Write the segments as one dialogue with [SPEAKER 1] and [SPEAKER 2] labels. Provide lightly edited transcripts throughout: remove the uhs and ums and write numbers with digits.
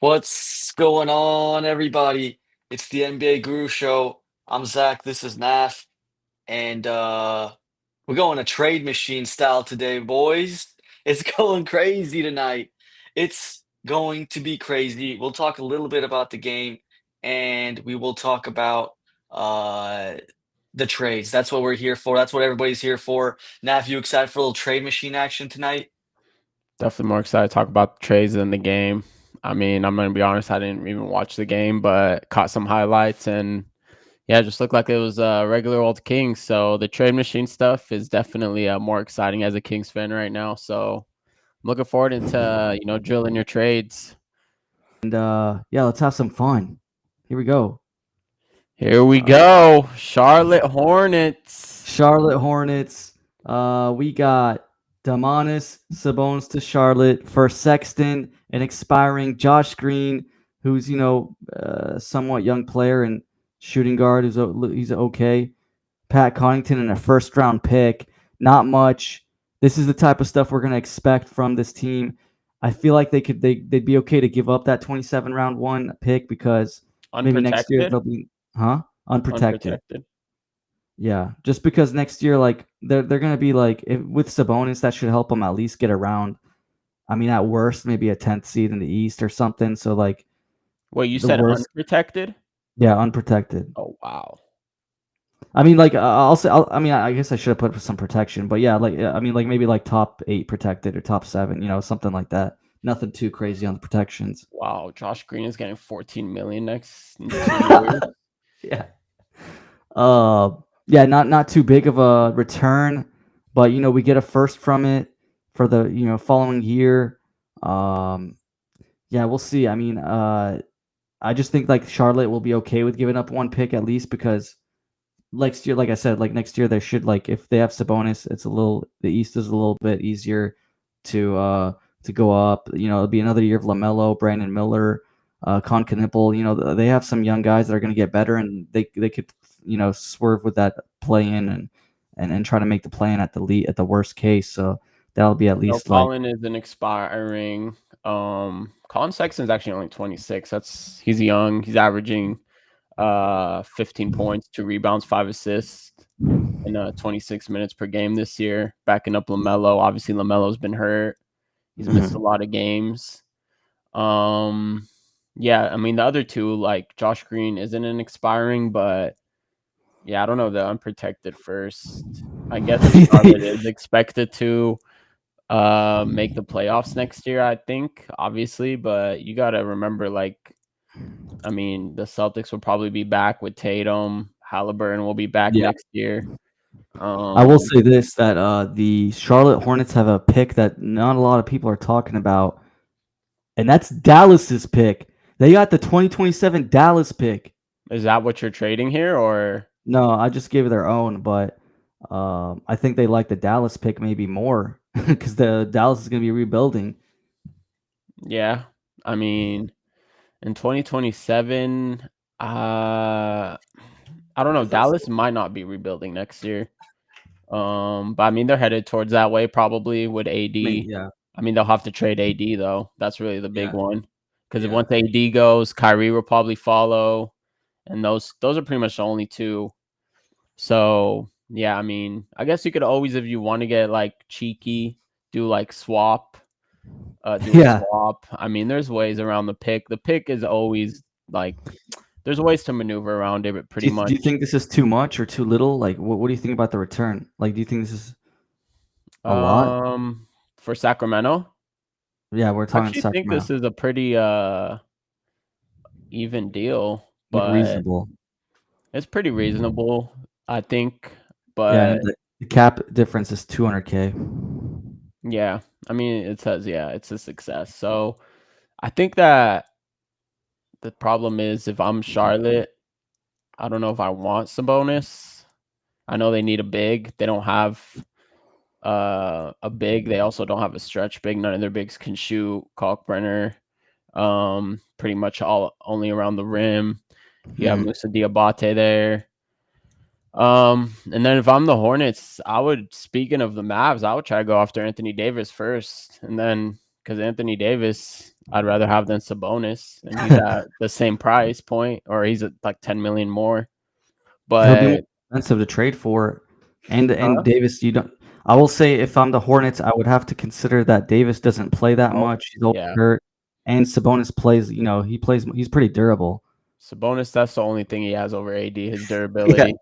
[SPEAKER 1] What's going on, everybody? It's the NBA Guru Show. I'm Zach. This is Naf, and we're going a trade machine style today, boys. It's going crazy tonight. It's going to be crazy. We'll talk a little bit about the game, and we will talk about uh the trades. That's what we're here for. That's what everybody's here for. Naf, you excited for a little trade machine action tonight?
[SPEAKER 2] Definitely more excited to talk about the trades than the game. I mean, I'm going to be honest, I didn't even watch the game, but caught some highlights and yeah, it just looked like it was regular old Kings. So the trade machine stuff is definitely more exciting as a Kings fan right now. So I'm looking forward into, drilling your trades.
[SPEAKER 3] And yeah, let's have some fun. Here we go.
[SPEAKER 2] Here we go. Charlotte Hornets.
[SPEAKER 3] Charlotte Hornets. We got Sabonis to Charlotte for Sexton and expiring Josh Green, who's a somewhat young player and shooting guard. He's okay. Pat Connaughton and a first round pick. Not much. This is the type of stuff we're gonna expect from this team. I feel like they'd be okay to give up that 27 round one pick because maybe next year they'll be unprotected. Yeah, just because next year, like they're gonna be like with Sabonis, that should help them at least get around. I mean, at worst, maybe a 10th seed in the East or something. So like,
[SPEAKER 2] Wait, you
[SPEAKER 3] the
[SPEAKER 2] said
[SPEAKER 3] worst,
[SPEAKER 2] unprotected?
[SPEAKER 3] yeah, unprotected.
[SPEAKER 2] Oh, wow.
[SPEAKER 3] I mean, like I mean, I guess I should have put some protection, but yeah, like I mean, like maybe like top 8 protected or top 7, something like that. Nothing too crazy on the protections.
[SPEAKER 2] Wow, Josh Green is getting 14 million next 2 years.
[SPEAKER 3] Yeah. Yeah, not too big of a return, but we get a first from it for the following year. Yeah, we'll see. I mean, I just think like Charlotte will be okay with giving up one pick at least because next year, like I said, like next year they should like if they have Sabonis, the East is a little bit easier to go up. It'll be another year of LaMelo, Brandon Miller, Con Knipple. They have some young guys that are going to get better, and they could swerve with that play in and try to make the play in at the worst case. So that'll be at least like
[SPEAKER 2] Colin is an expiring. Colin Sexton's actually only 26. He's young. He's averaging 15 points, 2 rebounds, 5 assists in 26 minutes per game this year. Backing up LaMelo. Obviously, LaMelo's been hurt. He's missed a lot of games. Yeah, I mean the other two, like Josh Green, isn't an expiring, but yeah, I don't know the unprotected first. I guess Charlotte is expected to make the playoffs next year, I think, obviously, but you got to remember, like, I mean, the Celtics will probably be back with Tatum. Halliburton will be back next year.
[SPEAKER 3] I will say this, that the Charlotte Hornets have a pick that not a lot of people are talking about, and that's Dallas's pick. They got the 2027 Dallas pick.
[SPEAKER 2] Is that what you're trading here, or?
[SPEAKER 3] No, I just gave their own, but I think they like the Dallas pick maybe more because the Dallas is going to be rebuilding.
[SPEAKER 2] Yeah, I mean, in 2027, I don't know. Dallas might not be rebuilding next year. But I mean, they're headed towards that way probably with AD.
[SPEAKER 3] Yeah.
[SPEAKER 2] I mean, they'll have to trade AD though. That's really the big one. Because once AD goes, Kyrie will probably follow, and those are pretty much the only two. So yeah, I mean, I guess you could always, if you want to get like cheeky, do like swap. A swap. I mean, there's ways around the pick. The pick is always like there's ways to maneuver around it, but pretty much.
[SPEAKER 3] Do you think this is too much or too little? Like, what do you think about the return? Like, do you think this is a lot
[SPEAKER 2] for Sacramento?
[SPEAKER 3] Yeah, we're talking
[SPEAKER 2] I actually
[SPEAKER 3] Sacramento.
[SPEAKER 2] think this is a pretty even deal, but
[SPEAKER 3] like reasonable.
[SPEAKER 2] It's pretty reasonable, I think. But
[SPEAKER 3] yeah, the cap difference is $200K.
[SPEAKER 2] Yeah, I mean, it says it's a success. So I think that the problem is if I'm Charlotte, I don't know if I want Sabonis. I know they need a big. They don't have a big. They also don't have a stretch big. None of their bigs can shoot. Kalkbrenner, pretty much all only around the rim. You have Musa Diabate there. And then if I'm the Hornets, speaking of the Mavs, I would try to go after Anthony Davis first. And then because Anthony Davis, I'd rather have than Sabonis, and he's at the same price point, or he's at like 10 million more.
[SPEAKER 3] He'll be more
[SPEAKER 2] But
[SPEAKER 3] expensive to trade for. And
[SPEAKER 2] huh?
[SPEAKER 3] Davis, you don't. I will say, if I'm the Hornets, I would have to consider that Davis doesn't play that
[SPEAKER 2] Oh,
[SPEAKER 3] much. He's always
[SPEAKER 2] yeah.
[SPEAKER 3] hurt, and Sabonis plays. He plays. He's pretty durable.
[SPEAKER 2] Sabonis, that's the only thing he has over AD, his
[SPEAKER 3] Yeah.
[SPEAKER 2] durability.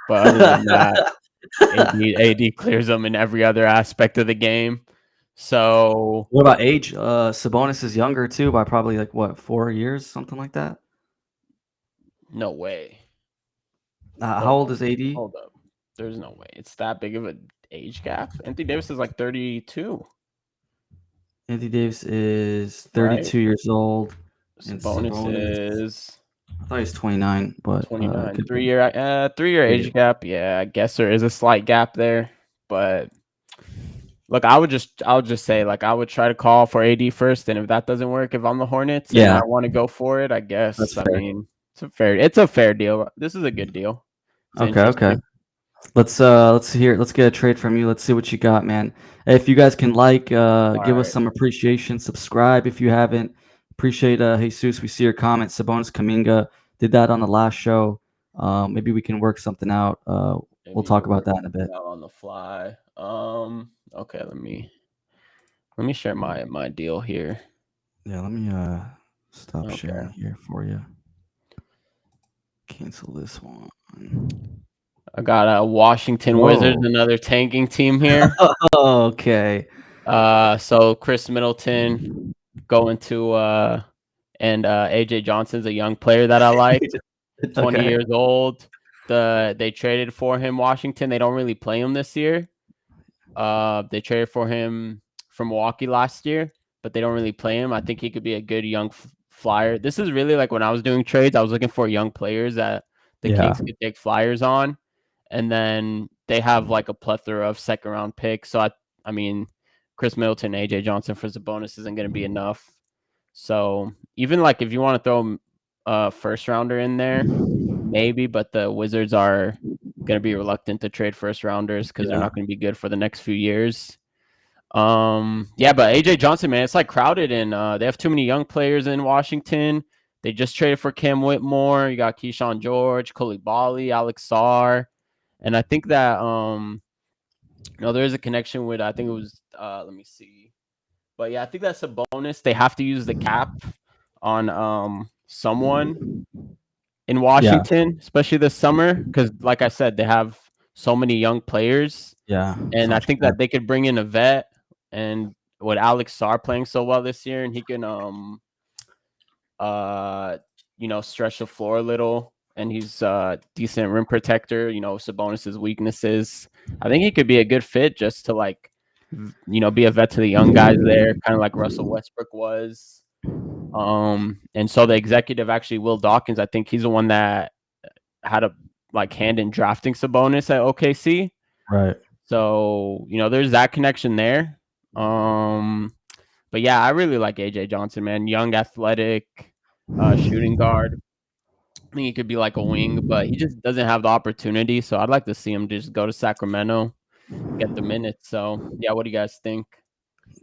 [SPEAKER 2] But other than that, AD clears them in every other aspect of the game. So
[SPEAKER 3] What about age? Sabonis is younger too by probably like what 4 years, something like that.
[SPEAKER 2] no way.
[SPEAKER 3] How
[SPEAKER 2] Hold
[SPEAKER 3] old
[SPEAKER 2] up.
[SPEAKER 3] is AD?
[SPEAKER 2] Hold up. There's no way. It's that big of an age gap. Anthony Davis is like 32,
[SPEAKER 3] Anthony Davis is
[SPEAKER 2] right?
[SPEAKER 3] 32 years old, and
[SPEAKER 2] Sabonis
[SPEAKER 3] Sabonis.
[SPEAKER 2] is
[SPEAKER 3] I thought he was 29, but
[SPEAKER 2] 29.
[SPEAKER 3] could be
[SPEAKER 2] 3-year
[SPEAKER 3] 3 years.
[SPEAKER 2] age gap. Yeah, I guess there is a slight gap there. But look, I would just say, like, I would try to call for AD first, and if that doesn't work, if I'm the Hornets and
[SPEAKER 3] Yeah,
[SPEAKER 2] I want to go for it, I
[SPEAKER 3] that's
[SPEAKER 2] guess. I
[SPEAKER 3] fair.
[SPEAKER 2] mean, it's a fair deal. This is a good deal. It's
[SPEAKER 3] Okay, okay.
[SPEAKER 2] interesting.
[SPEAKER 3] Let's get a trade from you. Let's see what you got, man. If you guys can give
[SPEAKER 2] All
[SPEAKER 3] us
[SPEAKER 2] right.
[SPEAKER 3] some appreciation, subscribe if you haven't. Appreciate Jesus. We see your comments. Sabonis Kuminga did that on the last show. Maybe we can work something out. We'll
[SPEAKER 2] Maybe
[SPEAKER 3] talk
[SPEAKER 2] we'll
[SPEAKER 3] about
[SPEAKER 2] work
[SPEAKER 3] that in a bit.
[SPEAKER 2] something out on the fly. Okay, let me share my deal here.
[SPEAKER 3] Yeah, let me stop
[SPEAKER 2] Okay.
[SPEAKER 3] sharing here for you. Cancel this one.
[SPEAKER 2] I got a Washington
[SPEAKER 3] Whoa.
[SPEAKER 2] Wizards, another tanking team here.
[SPEAKER 3] Okay.
[SPEAKER 2] So Chris Middleton going to and AJ Johnson's a young player that I like, 20
[SPEAKER 3] Okay.
[SPEAKER 2] years old. They traded for him, Washington. They don't really play him this year. They traded for him from Milwaukee last year, but they don't really play him. I think he could be a good young flyer. This is really like when I was doing trades, I was looking for young players that the
[SPEAKER 3] Yeah.
[SPEAKER 2] Kings could take flyers on, and then they have like a plethora of second round picks. So I mean, Chris Middleton, AJ Johnson for Sabonis isn't going to be enough. So even like if you want to throw a first rounder in there, maybe, but the Wizards are going to be reluctant to trade first rounders because they're
[SPEAKER 3] Yeah.
[SPEAKER 2] not going to be good for the next few years. Yeah, but AJ Johnson, man, it's like crowded, and they have too many young players in Washington. They just traded for Cam Whitmore. You got Keyshawn George, Koulibaly, Alex Sarr, and I think that there is a connection with, I think it was let me see, but yeah, I think that's a bonus. They have to use the cap on someone in
[SPEAKER 3] Yeah.
[SPEAKER 2] Washington, especially this summer, because like I said, they have so many young players,
[SPEAKER 3] Yeah. So
[SPEAKER 2] and I
[SPEAKER 3] much
[SPEAKER 2] think
[SPEAKER 3] cap.
[SPEAKER 2] that they could bring in a vet, and with Alex Sarr playing so well this year, and he can stretch the floor a little, and he's decent rim protector. Sabonis's weaknesses. I think he could be a good fit just to like be a vet to the young guys there, kind of like Russell Westbrook was. And so the executive, actually, Will Dawkins, I think he's the one that had a hand in drafting Sabonis at OKC.
[SPEAKER 3] Right.
[SPEAKER 2] So, there's that connection there. But yeah, I really like AJ Johnson, man. Young, athletic, shooting guard. I think he could be like a wing, but he just doesn't have the opportunity. So I'd like to see him just go to Sacramento, get the minutes. So yeah, what do you guys think?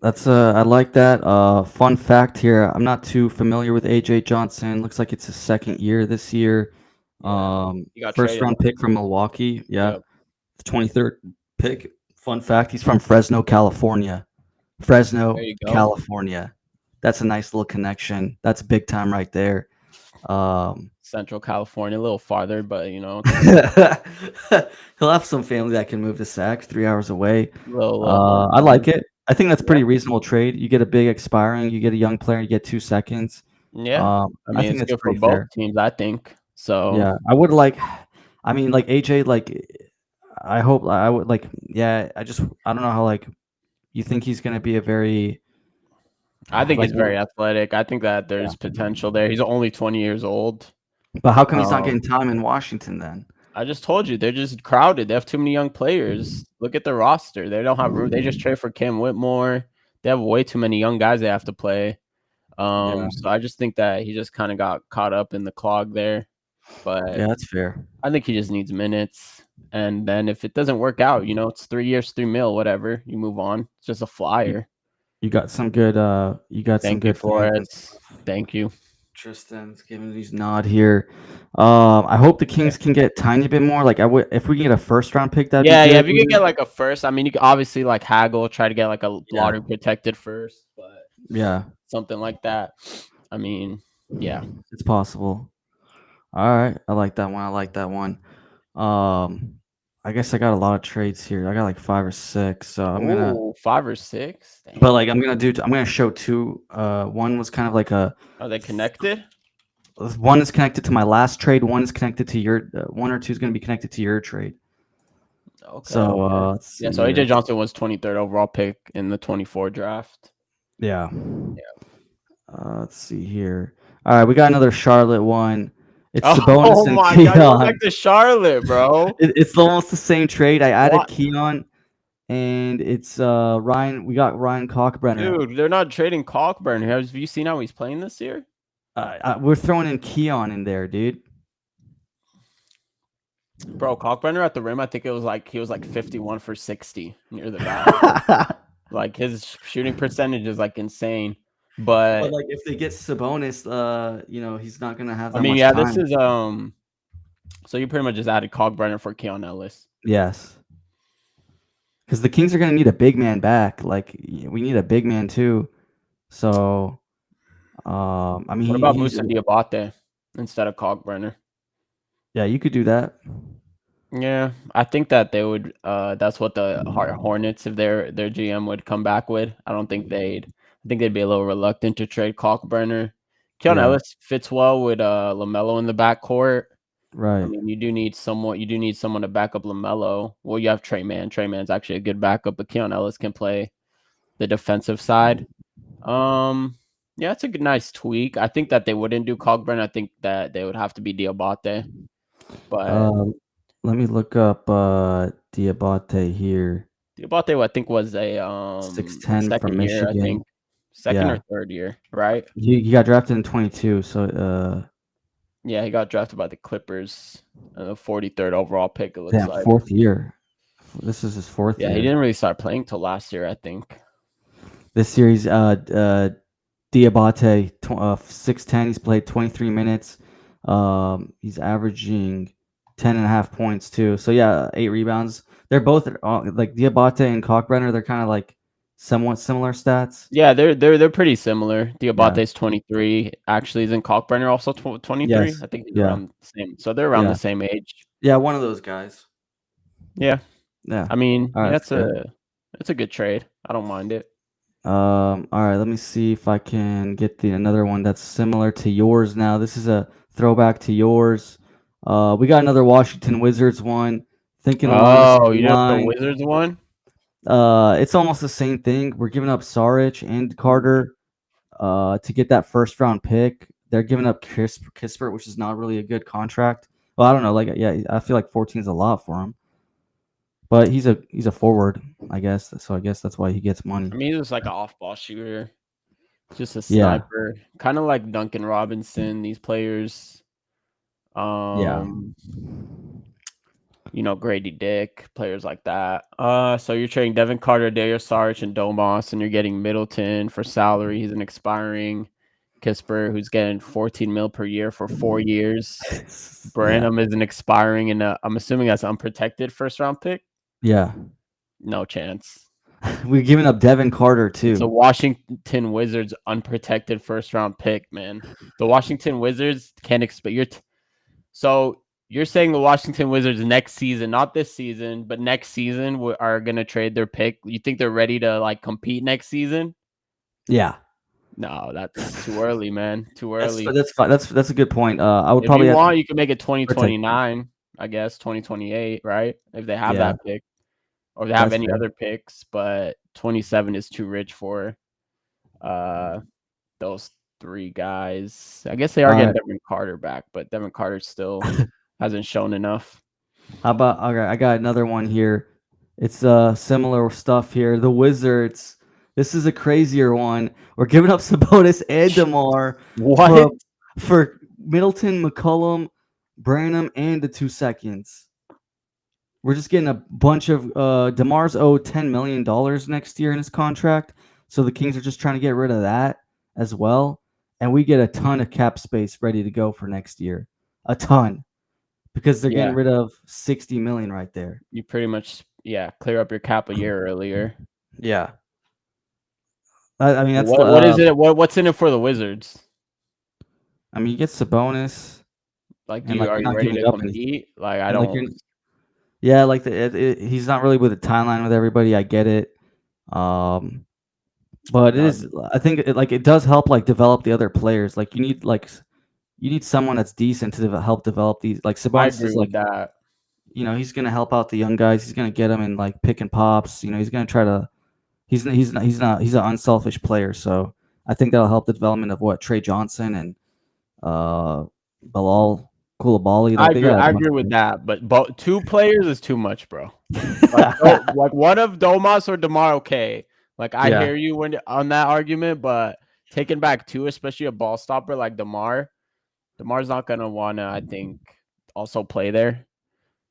[SPEAKER 3] That's I like that. Fun fact here. I'm not too familiar with AJ Johnson. Looks like it's his second year this year.
[SPEAKER 2] Yeah, he got
[SPEAKER 3] First
[SPEAKER 2] traded.
[SPEAKER 3] round pick from Milwaukee. Yeah.
[SPEAKER 2] Yep.
[SPEAKER 3] The 23rd pick. Fun fact, he's from Fresno, California.
[SPEAKER 2] There
[SPEAKER 3] Fresno,
[SPEAKER 2] you go.
[SPEAKER 3] California. That's a nice little connection. That's big time right there.
[SPEAKER 2] Central California, a little farther, but
[SPEAKER 3] He'll have some family that can move to Sac, 3 hours away.
[SPEAKER 2] little
[SPEAKER 3] I like it. I think that's
[SPEAKER 2] Yeah.
[SPEAKER 3] pretty reasonable trade. You get a big expiring, you get a young player, you get 2 seconds.
[SPEAKER 2] Yeah, I mean,
[SPEAKER 3] think
[SPEAKER 2] it's
[SPEAKER 3] that's
[SPEAKER 2] good for
[SPEAKER 3] pretty
[SPEAKER 2] both
[SPEAKER 3] fair.
[SPEAKER 2] teams, I think. So
[SPEAKER 3] Yeah, I would like. I mean, like AJ, I hope I would like. Yeah, I don't know how you think he's gonna be a very
[SPEAKER 2] I think
[SPEAKER 3] like.
[SPEAKER 2] he's very athletic. I think that there's potential there. He's only 20 years old.
[SPEAKER 3] But how come he's not
[SPEAKER 2] Um,
[SPEAKER 3] getting time in Washington then?
[SPEAKER 2] I just told you they're just crowded. They have too many young players. Look at the roster. They don't have room. They just trade for Cam Whitmore. They have way too many young guys they have to play.
[SPEAKER 3] Yeah.
[SPEAKER 2] So I just think that he just kind of got caught up in the clog there. But
[SPEAKER 3] Yeah, that's fair.
[SPEAKER 2] I think he just needs minutes. And then if it doesn't work out, it's 3 years, $3 million, whatever. You move on. It's just a flyer.
[SPEAKER 3] You got some good. You got some
[SPEAKER 2] Thank you,
[SPEAKER 3] good fans.
[SPEAKER 2] Flores. Thank you.
[SPEAKER 3] Tristan's giving these nod here. I hope the Kings can get tiny bit more. Like if we can get a first round pick, that'd be good.
[SPEAKER 2] Yeah. If you could get like a first, I mean, you could obviously like haggle, try to get like a lottery protected first, but
[SPEAKER 3] yeah,
[SPEAKER 2] something like that. I mean, yeah.
[SPEAKER 3] it's possible. All right, I like that one. I like that one. I guess I got a lot of trades here. I got like 5 or 6, so I'm gonna.
[SPEAKER 2] Ooh, 5 or 6. Dang.
[SPEAKER 3] But like I'm gonna show 2. One was kind of like a.
[SPEAKER 2] Are they connected?
[SPEAKER 3] One is connected to my last trade. One is connected to your. 1 or 2 is gonna be connected to your trade.
[SPEAKER 2] Okay.
[SPEAKER 3] So let's see.
[SPEAKER 2] Yeah, so
[SPEAKER 3] here.
[SPEAKER 2] AJ Johnson was 23rd overall pick in the 24 draft.
[SPEAKER 3] Yeah. Let's see here. All right, we got another Charlotte one. It's Sabonis and
[SPEAKER 2] my
[SPEAKER 3] Keon.
[SPEAKER 2] God, back to Charlotte, bro.
[SPEAKER 3] It's almost the same trade. I added
[SPEAKER 2] What?
[SPEAKER 3] Keon, and it's Ryan. We got Ryan Kalkbrenner.
[SPEAKER 2] Dude, they're not trading Kalkbrenner. Have you seen how he's playing this year?
[SPEAKER 3] We're throwing in Keon in there, dude.
[SPEAKER 2] Bro, Kalkbrenner at the rim, I think he was like 51 for 60 near the basket. Like his shooting percentage is like insane. But
[SPEAKER 3] like if they get Sabonis, he's not gonna have that
[SPEAKER 2] I mean,
[SPEAKER 3] much
[SPEAKER 2] yeah,
[SPEAKER 3] time.
[SPEAKER 2] this is so you pretty much just added Kalkbrenner for Keon Ellis.
[SPEAKER 3] Yes. Because the Kings are gonna need a big man back. Like we need a big man too. So I mean,
[SPEAKER 2] What about Musa Diabate instead of Kalkbrenner?
[SPEAKER 3] Yeah, you could do that.
[SPEAKER 2] Yeah, I think that they would. That's what the Hornets, if their GM would come back with. I think they'd be a little reluctant to trade Kalkbrenner. Keon Ellis fits well with LaMelo in the backcourt.
[SPEAKER 3] Right.
[SPEAKER 2] I mean, you do need someone to back up LaMelo. Well, you have Trey Mann. Trey Mann's actually a good backup, but Keon Ellis can play the defensive side. Yeah, it's a good, nice tweak. I think that they wouldn't do Kalkbrenner. I think that they would have to be Diabate. But
[SPEAKER 3] let me look up Diabate here.
[SPEAKER 2] Diabate, I think, was a
[SPEAKER 3] 6'10"
[SPEAKER 2] second
[SPEAKER 3] from
[SPEAKER 2] year,
[SPEAKER 3] Michigan.
[SPEAKER 2] I think. Second or third year, right?
[SPEAKER 3] He got drafted in 22, so
[SPEAKER 2] yeah, he got drafted by the Clippers, 43rd overall pick. It looks like
[SPEAKER 3] 4th year. This is his 4th year.
[SPEAKER 2] Yeah, he didn't really start playing till last year, I think.
[SPEAKER 3] This series, Diabate, 6'10". He's played 23 minutes. He's averaging 10.5 points too. So yeah, 8 rebounds. They're both like Diabate and Kalkbrenner. They're kind of like somewhat similar stats.
[SPEAKER 2] Yeah, they're pretty similar. Diabate's 23. Actually, isn't Kalkbrenner also 23?
[SPEAKER 3] Yes.
[SPEAKER 2] I think he's around the same. So they're around the same age.
[SPEAKER 3] Yeah, one of those guys.
[SPEAKER 2] Yeah.
[SPEAKER 3] Yeah.
[SPEAKER 2] I mean,
[SPEAKER 3] right,
[SPEAKER 2] it's a good trade. I don't mind it.
[SPEAKER 3] All right, let me see if I can get another one that's similar to yours now. This is a throwback to yours. We got another Washington Wizards one. Thinking along
[SPEAKER 2] you know the Wizards one?
[SPEAKER 3] It's almost the same thing. We're giving up Saric and Carter to get that first round pick. They're giving up Kispert, which is not really a good contract. Well, I don't know. I feel like 14 is a lot for him. But he's a forward, I guess. So I guess that's why he gets money.
[SPEAKER 2] I mean, he was like an off-ball shooter, just a sniper, kind of like Duncan Robinson. These players, Grady Dick, players like that. So you're trading Devin Carter, Darius Saric, and Domas, and you're getting Middleton for salary. He's an expiring. Kispert, who's getting $14 million per year for 4 years. Branham is an expiring, and I'm assuming that's unprotected first round pick.
[SPEAKER 3] Yeah.
[SPEAKER 2] No chance.
[SPEAKER 3] We're giving up Devin Carter too.
[SPEAKER 2] It's a Washington Wizards unprotected first round pick, man. The Washington Wizards can't expect So you're saying the Washington Wizards next season, not this season, but next season are going to trade their pick? You think they're ready to like compete next season?
[SPEAKER 3] Yeah.
[SPEAKER 2] No, that's too early, man. Too early.
[SPEAKER 3] That's fine. That's a good point. I would
[SPEAKER 2] if
[SPEAKER 3] probably
[SPEAKER 2] you can make it 2029, I guess 2028, right? If they have that pick, or they have any other picks, but 27 is too rich for those 3 guys. I guess they are getting Devin Carter back, but Devin Carter still hasn't shown enough.
[SPEAKER 3] How about I got another one here. It's similar stuff here. The Wizards. This is a crazier one. We're giving up Sabonis and DeMar for Middleton, McCollum, Branham, and the 2 seconds. We're just getting a bunch of DeMar's owed $10 million next year in his contract. So the Kings are just trying to get rid of that as well, and we get a ton of cap space ready to go for next year. A ton. Because they're getting
[SPEAKER 2] Yeah.
[SPEAKER 3] rid of 60 million right there.
[SPEAKER 2] You pretty much clear up your cap a year earlier.
[SPEAKER 3] Yeah. I mean, that's
[SPEAKER 2] What is it? What's in it for the Wizards?
[SPEAKER 3] I mean, you get Sabonis,
[SPEAKER 2] Like,
[SPEAKER 3] and like
[SPEAKER 2] are
[SPEAKER 3] you're
[SPEAKER 2] you
[SPEAKER 3] not
[SPEAKER 2] ready
[SPEAKER 3] giving
[SPEAKER 2] to
[SPEAKER 3] up any,
[SPEAKER 2] compete? Like, I
[SPEAKER 3] and like
[SPEAKER 2] don't.
[SPEAKER 3] you're, yeah, like he's not really with a timeline with everybody. I get it, but it
[SPEAKER 2] No,
[SPEAKER 3] is. I think it does help like develop the other players. Like you need someone that's decent to help develop these. Like
[SPEAKER 2] I
[SPEAKER 3] Sabonis
[SPEAKER 2] agree
[SPEAKER 3] is like,
[SPEAKER 2] with that.
[SPEAKER 3] he's gonna help out the young guys. He's gonna get them in like pick and pops. He's gonna try to. He's an unselfish player. So I think that'll help the development of what Trey Johnson and uh Bilal Koulibaly.
[SPEAKER 2] I
[SPEAKER 3] Like they
[SPEAKER 2] agree.
[SPEAKER 3] got a
[SPEAKER 2] I
[SPEAKER 3] bunch
[SPEAKER 2] agree with that. But two players is too much, bro. Like,
[SPEAKER 3] of
[SPEAKER 2] like one of Domas or DeMar, okay. Like, I
[SPEAKER 3] yeah.
[SPEAKER 2] hear you on that argument, but taking back two, especially a ball stopper like DeMar's not gonna wanna, I think, also play there.
[SPEAKER 3] Yeah.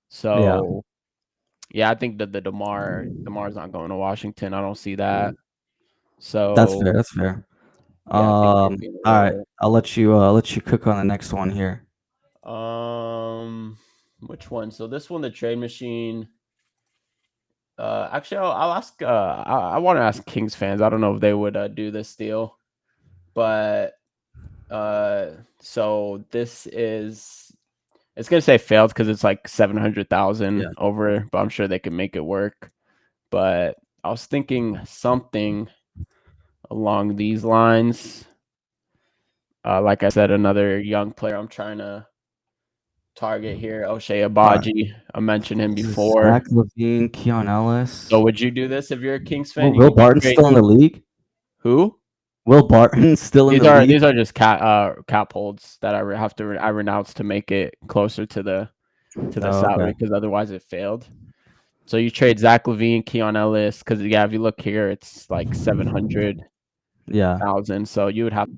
[SPEAKER 2] So yeah, I think that DeMar's not going to Washington. I don't see that.
[SPEAKER 3] That's fair.
[SPEAKER 2] So
[SPEAKER 3] That's fair.
[SPEAKER 2] yeah, I think he'll be in the
[SPEAKER 3] All right.
[SPEAKER 2] role.
[SPEAKER 3] I'll let you cook on the next one here.
[SPEAKER 2] Which one? So this one, the trade machine. Actually, I'll ask. I want to ask Kings fans. I don't know if they would do this deal, but so this is. It's gonna say failed because it's like 700,000
[SPEAKER 3] Yeah.
[SPEAKER 2] over, but I'm sure they can make it work. But I was thinking something along these lines. Like I said, another young player I'm trying to target here, O'Shea
[SPEAKER 3] All right.
[SPEAKER 2] Abaji. I mentioned him
[SPEAKER 3] This is
[SPEAKER 2] before.
[SPEAKER 3] Zach LaVine, Keon
[SPEAKER 2] So
[SPEAKER 3] Ellis.
[SPEAKER 2] would you do this if you're a Kings
[SPEAKER 3] Well,
[SPEAKER 2] fan?
[SPEAKER 3] Will
[SPEAKER 2] You
[SPEAKER 3] Barton's
[SPEAKER 2] trade
[SPEAKER 3] still in the league.
[SPEAKER 2] who?
[SPEAKER 3] Will Barton's still in
[SPEAKER 2] These
[SPEAKER 3] the
[SPEAKER 2] are
[SPEAKER 3] league.
[SPEAKER 2] these are just cap holds that I renounce to make it closer to the
[SPEAKER 3] Oh,
[SPEAKER 2] salary
[SPEAKER 3] okay.
[SPEAKER 2] because otherwise it failed. So you trade Zach LaVine, Keon Ellis because if you look here, it's like 700,000.
[SPEAKER 3] Yeah.
[SPEAKER 2] So you would have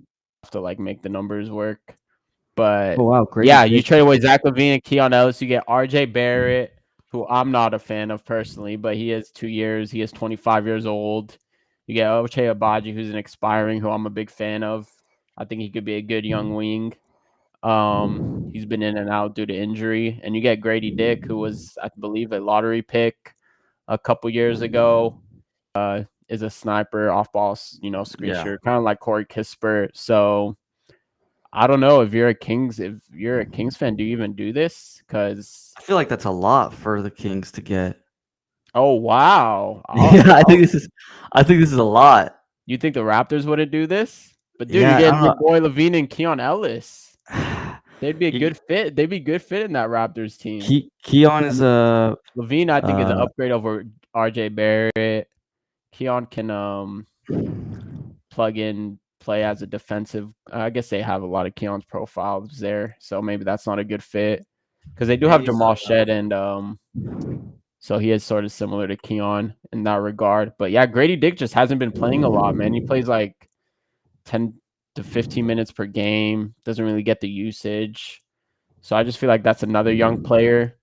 [SPEAKER 2] to like make the numbers work. But
[SPEAKER 3] Oh wow, Grady
[SPEAKER 2] yeah, you
[SPEAKER 3] Dick.
[SPEAKER 2] trade away Zach LaVine and Keon Ellis. You get RJ Barrett, who I'm not a fan of personally, but he has 2 years. He is 25 years old. You get Ochai Abaji, who's an expiring, who I'm a big fan of. I think he could be a good young wing. He's been in and out due to injury. And you get Grady Dick, who was, I believe, a lottery pick a couple years ago. Is a sniper, off ball, screen
[SPEAKER 3] Yeah.
[SPEAKER 2] shooter, kind of like Corey Kispert. So I don't know if you're a Kings fan, do you even do this? Because
[SPEAKER 3] I feel like that's a lot for the Kings to get.
[SPEAKER 2] oh wow,
[SPEAKER 3] Yeah, I think this is a lot.
[SPEAKER 2] you think the Raptors wouldn't do this? But dude, you're
[SPEAKER 3] Yeah, I
[SPEAKER 2] getting
[SPEAKER 3] don't
[SPEAKER 2] your
[SPEAKER 3] know.
[SPEAKER 2] boy Levine and Keon Ellis. They'd be a
[SPEAKER 3] You-
[SPEAKER 2] good fit. They'd be a good fit in that Raptors team.
[SPEAKER 3] Keon is
[SPEAKER 2] And
[SPEAKER 3] a
[SPEAKER 2] Levine, I think, is an
[SPEAKER 3] uh
[SPEAKER 2] upgrade over RJ Barrett. Keon can plug in, play as a defensive. I guess they have a lot of Keon's profiles there, so maybe that's not a good fit because they do
[SPEAKER 3] yeah,
[SPEAKER 2] have
[SPEAKER 3] he's
[SPEAKER 2] Jamal Shed and so he is sort of similar to Keon in that regard. But yeah, Grady Dick just hasn't been playing a lot, man. He plays like 10 to 15 minutes per game, doesn't really get the usage. So I just feel like that's another young player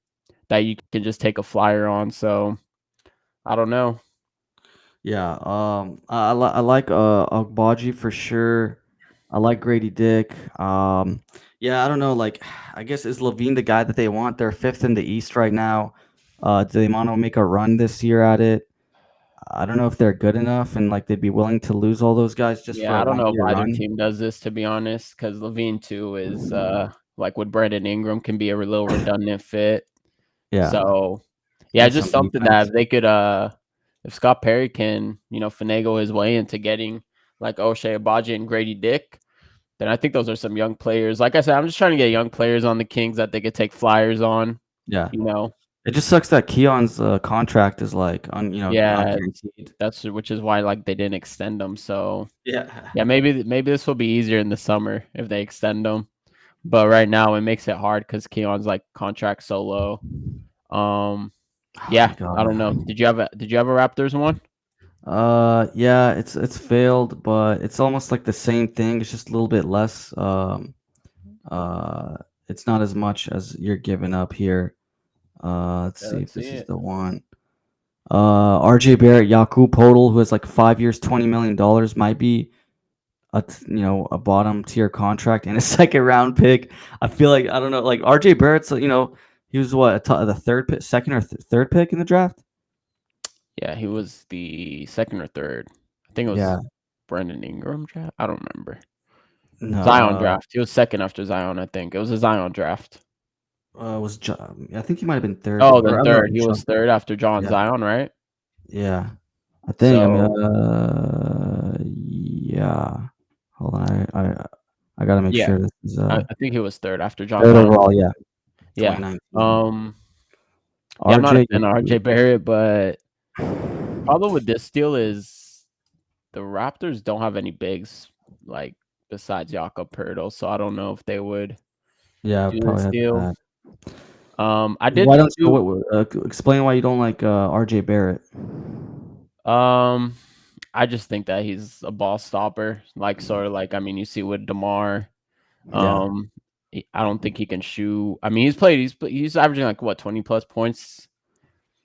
[SPEAKER 2] that you can just take a flyer on. So I don't know.
[SPEAKER 3] yeah. I like Ogbaji for sure. I like Grady Dick. Yeah, I don't know. Like, I guess is Levine the guy that they want? They're fifth in the East right now. Do they want to make a run this year at it? I don't know if they're good enough and like they'd be willing to lose all those guys just for
[SPEAKER 2] Yeah,
[SPEAKER 3] a
[SPEAKER 2] I don't
[SPEAKER 3] one
[SPEAKER 2] know if
[SPEAKER 3] year
[SPEAKER 2] either
[SPEAKER 3] run.
[SPEAKER 2] team does this to be honest, because Levine too is like with Brandon Ingram can be a little redundant fit.
[SPEAKER 3] Yeah,
[SPEAKER 2] So yeah,
[SPEAKER 3] need some
[SPEAKER 2] just something that
[SPEAKER 3] defense.
[SPEAKER 2] if they could if Scott Perry can, finagle his way into getting like O'Shea Abaji and Grady Dick, then I think those are some young players. Like I said, I'm just trying to get young players on the Kings that they could take flyers on,
[SPEAKER 3] Yeah,
[SPEAKER 2] you know.
[SPEAKER 3] it just sucks that Keon's contract is like not
[SPEAKER 2] Yeah,
[SPEAKER 3] guaranteed.
[SPEAKER 2] that's which is why like they didn't extend them. So
[SPEAKER 3] Yeah,
[SPEAKER 2] yeah, maybe this will be easier in the summer if they extend them. But right now it makes it hard because Keon's like contract so low.
[SPEAKER 3] oh my
[SPEAKER 2] Yeah, I don't know.
[SPEAKER 3] god.
[SPEAKER 2] Did you have a Raptors one?
[SPEAKER 3] Yeah, it's failed, but it's almost like the same thing. It's just a little bit less. Uh, it's not as much as you're giving up here. Let's
[SPEAKER 2] Yeah,
[SPEAKER 3] see
[SPEAKER 2] let's
[SPEAKER 3] if
[SPEAKER 2] see
[SPEAKER 3] this is
[SPEAKER 2] it.
[SPEAKER 3] the one. RJ Barrett, Jakub Podol, who has like 5 years, $20 million, might be a bottom tier contract and a second round pick. I feel like I don't know, like RJ Barrett's he was what the third pick, second or third pick in the draft.
[SPEAKER 2] Yeah, he was the second or third. I think it was
[SPEAKER 3] Yeah,
[SPEAKER 2] Brandon Ingram draft. I don't remember.
[SPEAKER 3] no,
[SPEAKER 2] Zion draft. He was second after Zion, I think. It was a Zion draft.
[SPEAKER 3] I think he might have been third.
[SPEAKER 2] Oh,
[SPEAKER 3] Or
[SPEAKER 2] then
[SPEAKER 3] I don't know.
[SPEAKER 2] third. He was third after John
[SPEAKER 3] Yeah,
[SPEAKER 2] Zion, right?
[SPEAKER 3] yeah. I think. I mean,
[SPEAKER 2] So
[SPEAKER 3] yeah. Hold on, I gotta make
[SPEAKER 2] yeah,
[SPEAKER 3] sure this is
[SPEAKER 2] I think he was third after John
[SPEAKER 3] third
[SPEAKER 2] Zion.
[SPEAKER 3] overall. Yeah,
[SPEAKER 2] Yeah.
[SPEAKER 3] 2019.
[SPEAKER 2] Yeah, I'm not a
[SPEAKER 3] RJ.
[SPEAKER 2] fan of RJ Barrett, but problem with this deal is the Raptors don't have any bigs like besides Jakob Poeltl, so I don't know if they would
[SPEAKER 3] Yeah,
[SPEAKER 2] do
[SPEAKER 3] probably
[SPEAKER 2] this
[SPEAKER 3] had
[SPEAKER 2] deal.
[SPEAKER 3] that.
[SPEAKER 2] I
[SPEAKER 3] Why
[SPEAKER 2] did
[SPEAKER 3] don't you
[SPEAKER 2] do
[SPEAKER 3] explain why you don't like RJ Barrett?
[SPEAKER 2] um I just think that he's a ball stopper, like sort of like I mean you see with Demar.
[SPEAKER 3] Yeah,
[SPEAKER 2] I don't think he can shoot. I mean he's averaging like what 20 plus points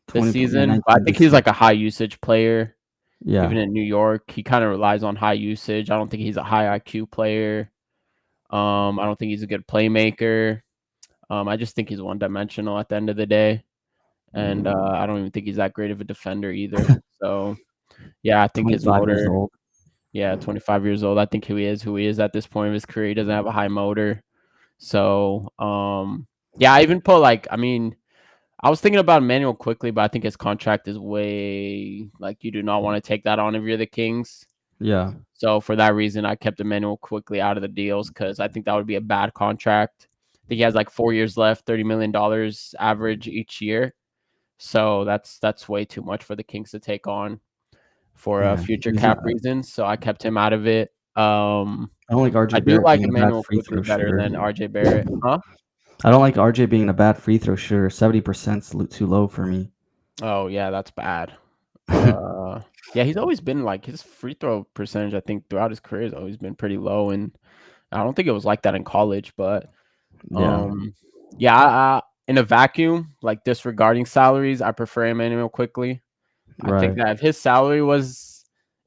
[SPEAKER 2] this
[SPEAKER 3] 20, yeah,
[SPEAKER 2] season. But I
[SPEAKER 3] 19
[SPEAKER 2] think
[SPEAKER 3] this
[SPEAKER 2] he's
[SPEAKER 3] year.
[SPEAKER 2] like a high usage player.
[SPEAKER 3] Yeah,
[SPEAKER 2] Even in New York, he kind of relies on high usage. I don't think he's a high IQ player. I don't think he's a good playmaker. I just think he's one dimensional at the end of the day. And I don't even think he's that great of a defender either. So yeah, I think his
[SPEAKER 3] 25 years
[SPEAKER 2] motor,
[SPEAKER 3] old.
[SPEAKER 2] yeah, 25 years old. I think who he is at this point of his career. He doesn't have a high motor. So yeah, I even put like, I mean, I was thinking about Emmanuel quickly, but I think his contract is way like you do not want to take that on if you're the Kings.
[SPEAKER 3] Yeah,
[SPEAKER 2] So for that reason, I kept Emmanuel quickly out of the deals because I think that would be a bad contract. I think he has like 4 years left, $30 million average each year. So that's way too much for the Kings to take on for
[SPEAKER 3] yeah.
[SPEAKER 2] future cap reasons. So I kept him out of it.
[SPEAKER 3] I don't like
[SPEAKER 2] I
[SPEAKER 3] RJ
[SPEAKER 2] do
[SPEAKER 3] Barrett
[SPEAKER 2] like
[SPEAKER 3] being a bad
[SPEAKER 2] Emmanuel
[SPEAKER 3] free
[SPEAKER 2] quickly
[SPEAKER 3] throw
[SPEAKER 2] better
[SPEAKER 3] shooter.
[SPEAKER 2] than RJ Barrett. Huh?
[SPEAKER 3] I don't like RJ being a bad free throw shooter. 70% too low for me.
[SPEAKER 2] Oh yeah, that's bad. Yeah, he's always been like his free throw percentage, I think, throughout his career has always been pretty low. And I don't think it was like that in college, but
[SPEAKER 3] Yeah,
[SPEAKER 2] yeah, in a vacuum, like disregarding salaries, I prefer Emmanuel quickly. I think
[SPEAKER 3] right.
[SPEAKER 2] that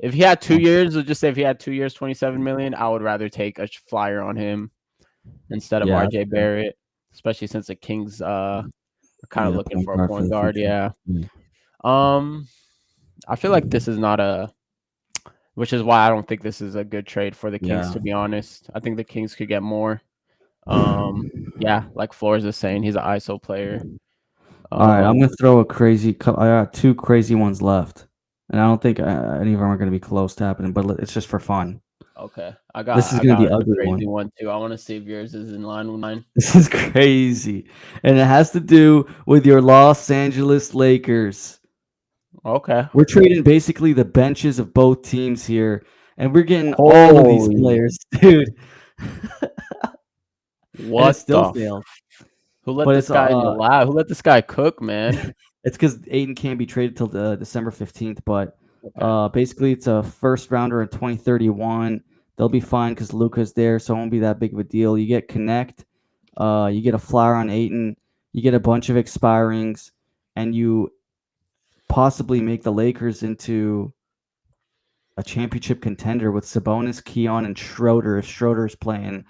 [SPEAKER 2] if he had 2 years, let's just say if he had 2 years, 27 million, I would rather take a flyer on him instead of
[SPEAKER 3] Yeah, that's
[SPEAKER 2] RJ
[SPEAKER 3] fair.
[SPEAKER 2] Barrett, especially since the Kings are kind of
[SPEAKER 3] Need a
[SPEAKER 2] looking
[SPEAKER 3] point
[SPEAKER 2] for a
[SPEAKER 3] guard for
[SPEAKER 2] point
[SPEAKER 3] the
[SPEAKER 2] guard.
[SPEAKER 3] future.
[SPEAKER 2] Yeah.
[SPEAKER 3] Yeah.
[SPEAKER 2] Um, I feel like this is not which is why I don't think this is a good trade for the Kings,
[SPEAKER 3] Yeah.
[SPEAKER 2] to be honest. I think the Kings could get more. Yeah, like Flores is saying, he's an ISO player.
[SPEAKER 3] All right, I'm gonna
[SPEAKER 2] Um,
[SPEAKER 3] throw a crazy. I got two crazy ones left, and I don't think any of them are gonna be close to happening. But it's just for fun.
[SPEAKER 2] okay,
[SPEAKER 3] This is
[SPEAKER 2] I
[SPEAKER 3] gonna be
[SPEAKER 2] got a
[SPEAKER 3] ugly
[SPEAKER 2] crazy
[SPEAKER 3] one.
[SPEAKER 2] one too. I want to see if yours is in line with mine.
[SPEAKER 3] This is crazy, and it has to do with your Los Angeles Lakers.
[SPEAKER 2] Okay.
[SPEAKER 3] We're trading basically the benches of both teams here, and we're getting all of these
[SPEAKER 2] Holy,
[SPEAKER 3] players, dude. And it
[SPEAKER 2] what
[SPEAKER 3] still
[SPEAKER 2] the?
[SPEAKER 3] failed.
[SPEAKER 2] Who let
[SPEAKER 3] But
[SPEAKER 2] this guy in the lab? Who let this guy cook, man?
[SPEAKER 3] it's because Aiden can't be traded till the December 15th. But
[SPEAKER 2] Okay.
[SPEAKER 3] basically, it's a first rounder in 2031. They'll be fine because Luca's there, so it won't be that big of a deal. You get Connect, you get a flyer on Aiton, you get a bunch of expirings, and you possibly make the Lakers into a championship contender with Sabonis, Keon, and Schroeder. If Schroeder's playing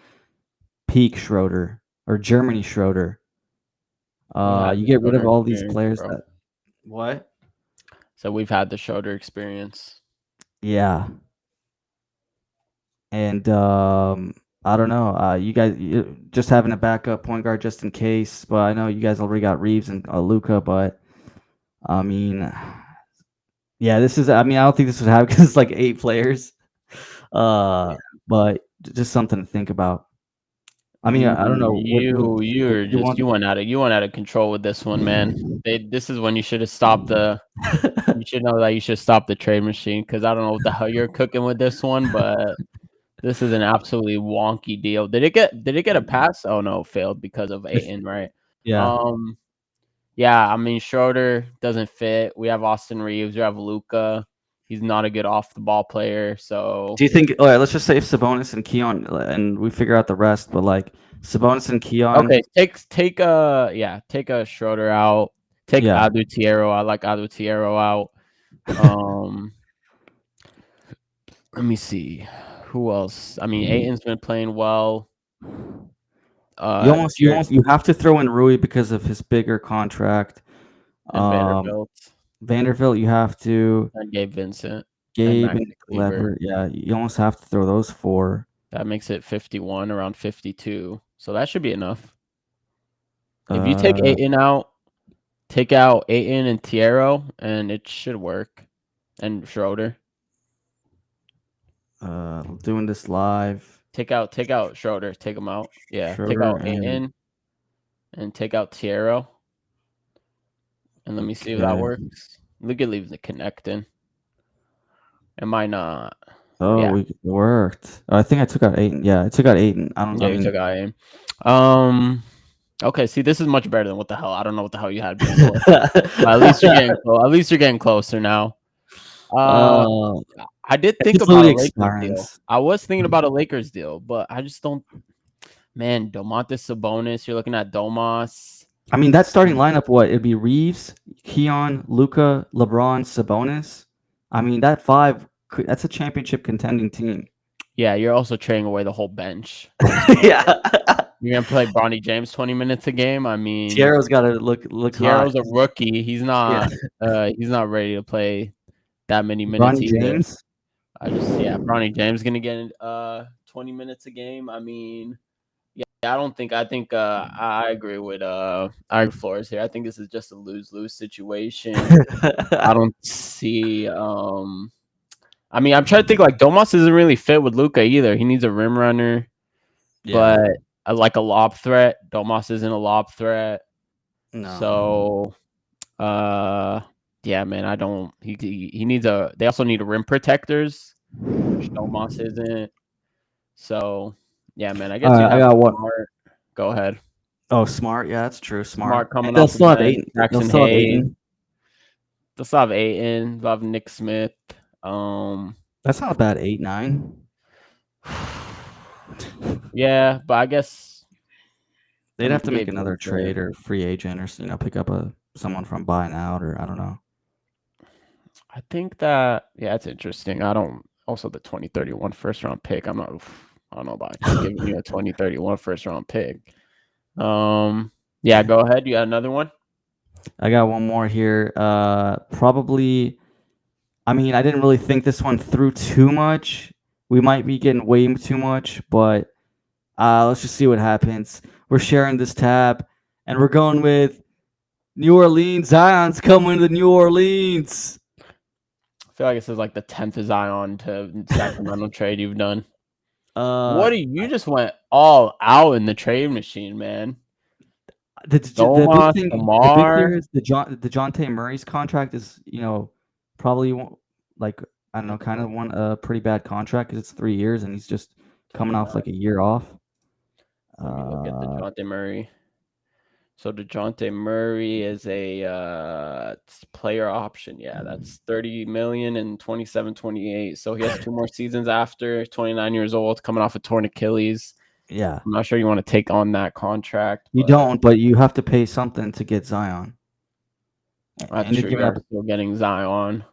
[SPEAKER 3] peak Schroeder or Germany Schroeder.
[SPEAKER 2] We had
[SPEAKER 3] You
[SPEAKER 2] the
[SPEAKER 3] get rid of
[SPEAKER 2] shoulder
[SPEAKER 3] all these
[SPEAKER 2] experience,
[SPEAKER 3] players
[SPEAKER 2] bro.
[SPEAKER 3] that what?
[SPEAKER 2] So we've had the shoulder experience.
[SPEAKER 3] Yeah. And I don't know. You guys just having a backup point guard just in case. But I know you guys already got Reeves and Luca. But I mean, yeah, this is. I mean, I don't think this would happen because it's like 8 players. But just something to think about. I mean, I don't know
[SPEAKER 2] You went out of control with this one, man. This is when you should have stopped the. You should know that you should stop the trade machine because I don't know what the hell you're cooking with this one, but this is an absolutely wonky deal. Did it get a pass? Oh no, it failed because of Aiton, right?
[SPEAKER 3] Yeah.
[SPEAKER 2] Um, yeah, I mean Schroeder doesn't fit. We have Austin Reeves, we have Luca. He's not a good off the ball player, so
[SPEAKER 3] Do you think? All right, let's just say if Sabonis and Keon, and we figure out the rest. But like Sabonis and Keon,
[SPEAKER 2] okay, take a Schroeder out. Take
[SPEAKER 3] Yeah.
[SPEAKER 2] Adutiero. I like Adutiero out. Let me see. Who else? I mean, Ayton's been playing well.
[SPEAKER 3] You have to throw in Rui because of his bigger contract.
[SPEAKER 2] And Vanderbilt
[SPEAKER 3] Vanderbilt, you have to.
[SPEAKER 2] and Gabe Vincent and
[SPEAKER 3] Gabe and
[SPEAKER 2] Maxi Kleber.
[SPEAKER 3] Clever. Yeah, you almost have to throw those 4.
[SPEAKER 2] That makes it 51, around 52. So that should be enough. If you take Ayton out, take out Ayton and Tiero, and it should work. And Schroeder.
[SPEAKER 3] Doing this live.
[SPEAKER 2] Take out Schroeder. Take him out. Yeah. Take
[SPEAKER 3] Schroeder
[SPEAKER 2] out Ayton and take out Tiero. And let me see if that
[SPEAKER 3] Okay.
[SPEAKER 2] works. We could leave the connecting. It might not.
[SPEAKER 3] Oh,
[SPEAKER 2] Yeah.
[SPEAKER 3] it worked. I think I took out Ayton. Yeah, I took out Ayton.
[SPEAKER 2] You took out Ayton. Okay, see, this is much better than what the hell. I don't know what the hell you had before. At least you're getting close. At least you're getting closer now. I did think about a Lakers deal. I was thinking about a Lakers deal, but I just don't. Man, Domantas Sabonis. You're looking at Domas.
[SPEAKER 3] I mean, that starting lineup, what? It'd be Reeves, Keon, Luka, LeBron, Sabonis. I mean, that 5, that's a championship contending team.
[SPEAKER 2] Yeah, you're also trading away the whole bench.
[SPEAKER 3] Yeah.
[SPEAKER 2] You're going to play Bronny James 20 minutes a game? I mean,
[SPEAKER 3] Tiero's got to look
[SPEAKER 2] Tiero's a rookie. He's not he's not ready to play that many minutes
[SPEAKER 3] Bronny James?
[SPEAKER 2] Bronny James going to get 20 minutes a game. I mean, I think I agree with Iron Flores here. I think this is just a lose-lose situation. I don't see I mean, I'm trying to think like Domas isn't really fit with Luka either. He needs a rim runner. Yeah. But I like a lob threat. Domas isn't a lob threat. No. So yeah, man, I don't he needs they also need a rim protectors, which Domas isn't. So yeah, man, I guess
[SPEAKER 3] I got one.
[SPEAKER 2] Smart. Go ahead.
[SPEAKER 3] Oh, Smart. Yeah, that's true. Smart
[SPEAKER 2] coming
[SPEAKER 3] they'll
[SPEAKER 2] off
[SPEAKER 3] still have Ayton.
[SPEAKER 2] Jackson
[SPEAKER 3] They'll still have
[SPEAKER 2] Hayes.
[SPEAKER 3] Ayton.
[SPEAKER 2] They'll still have Ayton. They'll have Nick Smith.
[SPEAKER 3] That's not a bad 8-9.
[SPEAKER 2] Yeah, but I guess
[SPEAKER 3] they'd have to make another trade or free agent or pick up someone from buying out or I don't know.
[SPEAKER 2] I think that it's interesting. Also the 2031 first round pick. I don't know about giving you a 2031 first round pick. Yeah, go ahead. You got another one?
[SPEAKER 3] I got one more here. Probably. I mean, I didn't really think this one through too much. We might be getting way too much, but let's just see what happens. We're sharing this tab, and we're going with New Orleans. Zion's coming to New Orleans.
[SPEAKER 2] I feel like this is like the 10th Zion to Sacramento trade you've done. You just went all out in the trade machine, man.
[SPEAKER 3] The big thing is DeJounte Murray's contract is, probably like, I don't know, kind of a pretty bad contract because it's 3 years and he's just coming off like a year off.
[SPEAKER 2] Let me look at DeJounte Murray. So DeJounte Murray is a player option. Yeah, that's $30 million in 27-28. So he has 2 more seasons after. 29 years old, coming off a torn Achilles.
[SPEAKER 3] Yeah,
[SPEAKER 2] I'm not sure you want to take on that contract.
[SPEAKER 3] You don't, but you have to pay something to get Zion.
[SPEAKER 2] That's true. You're still getting Zion.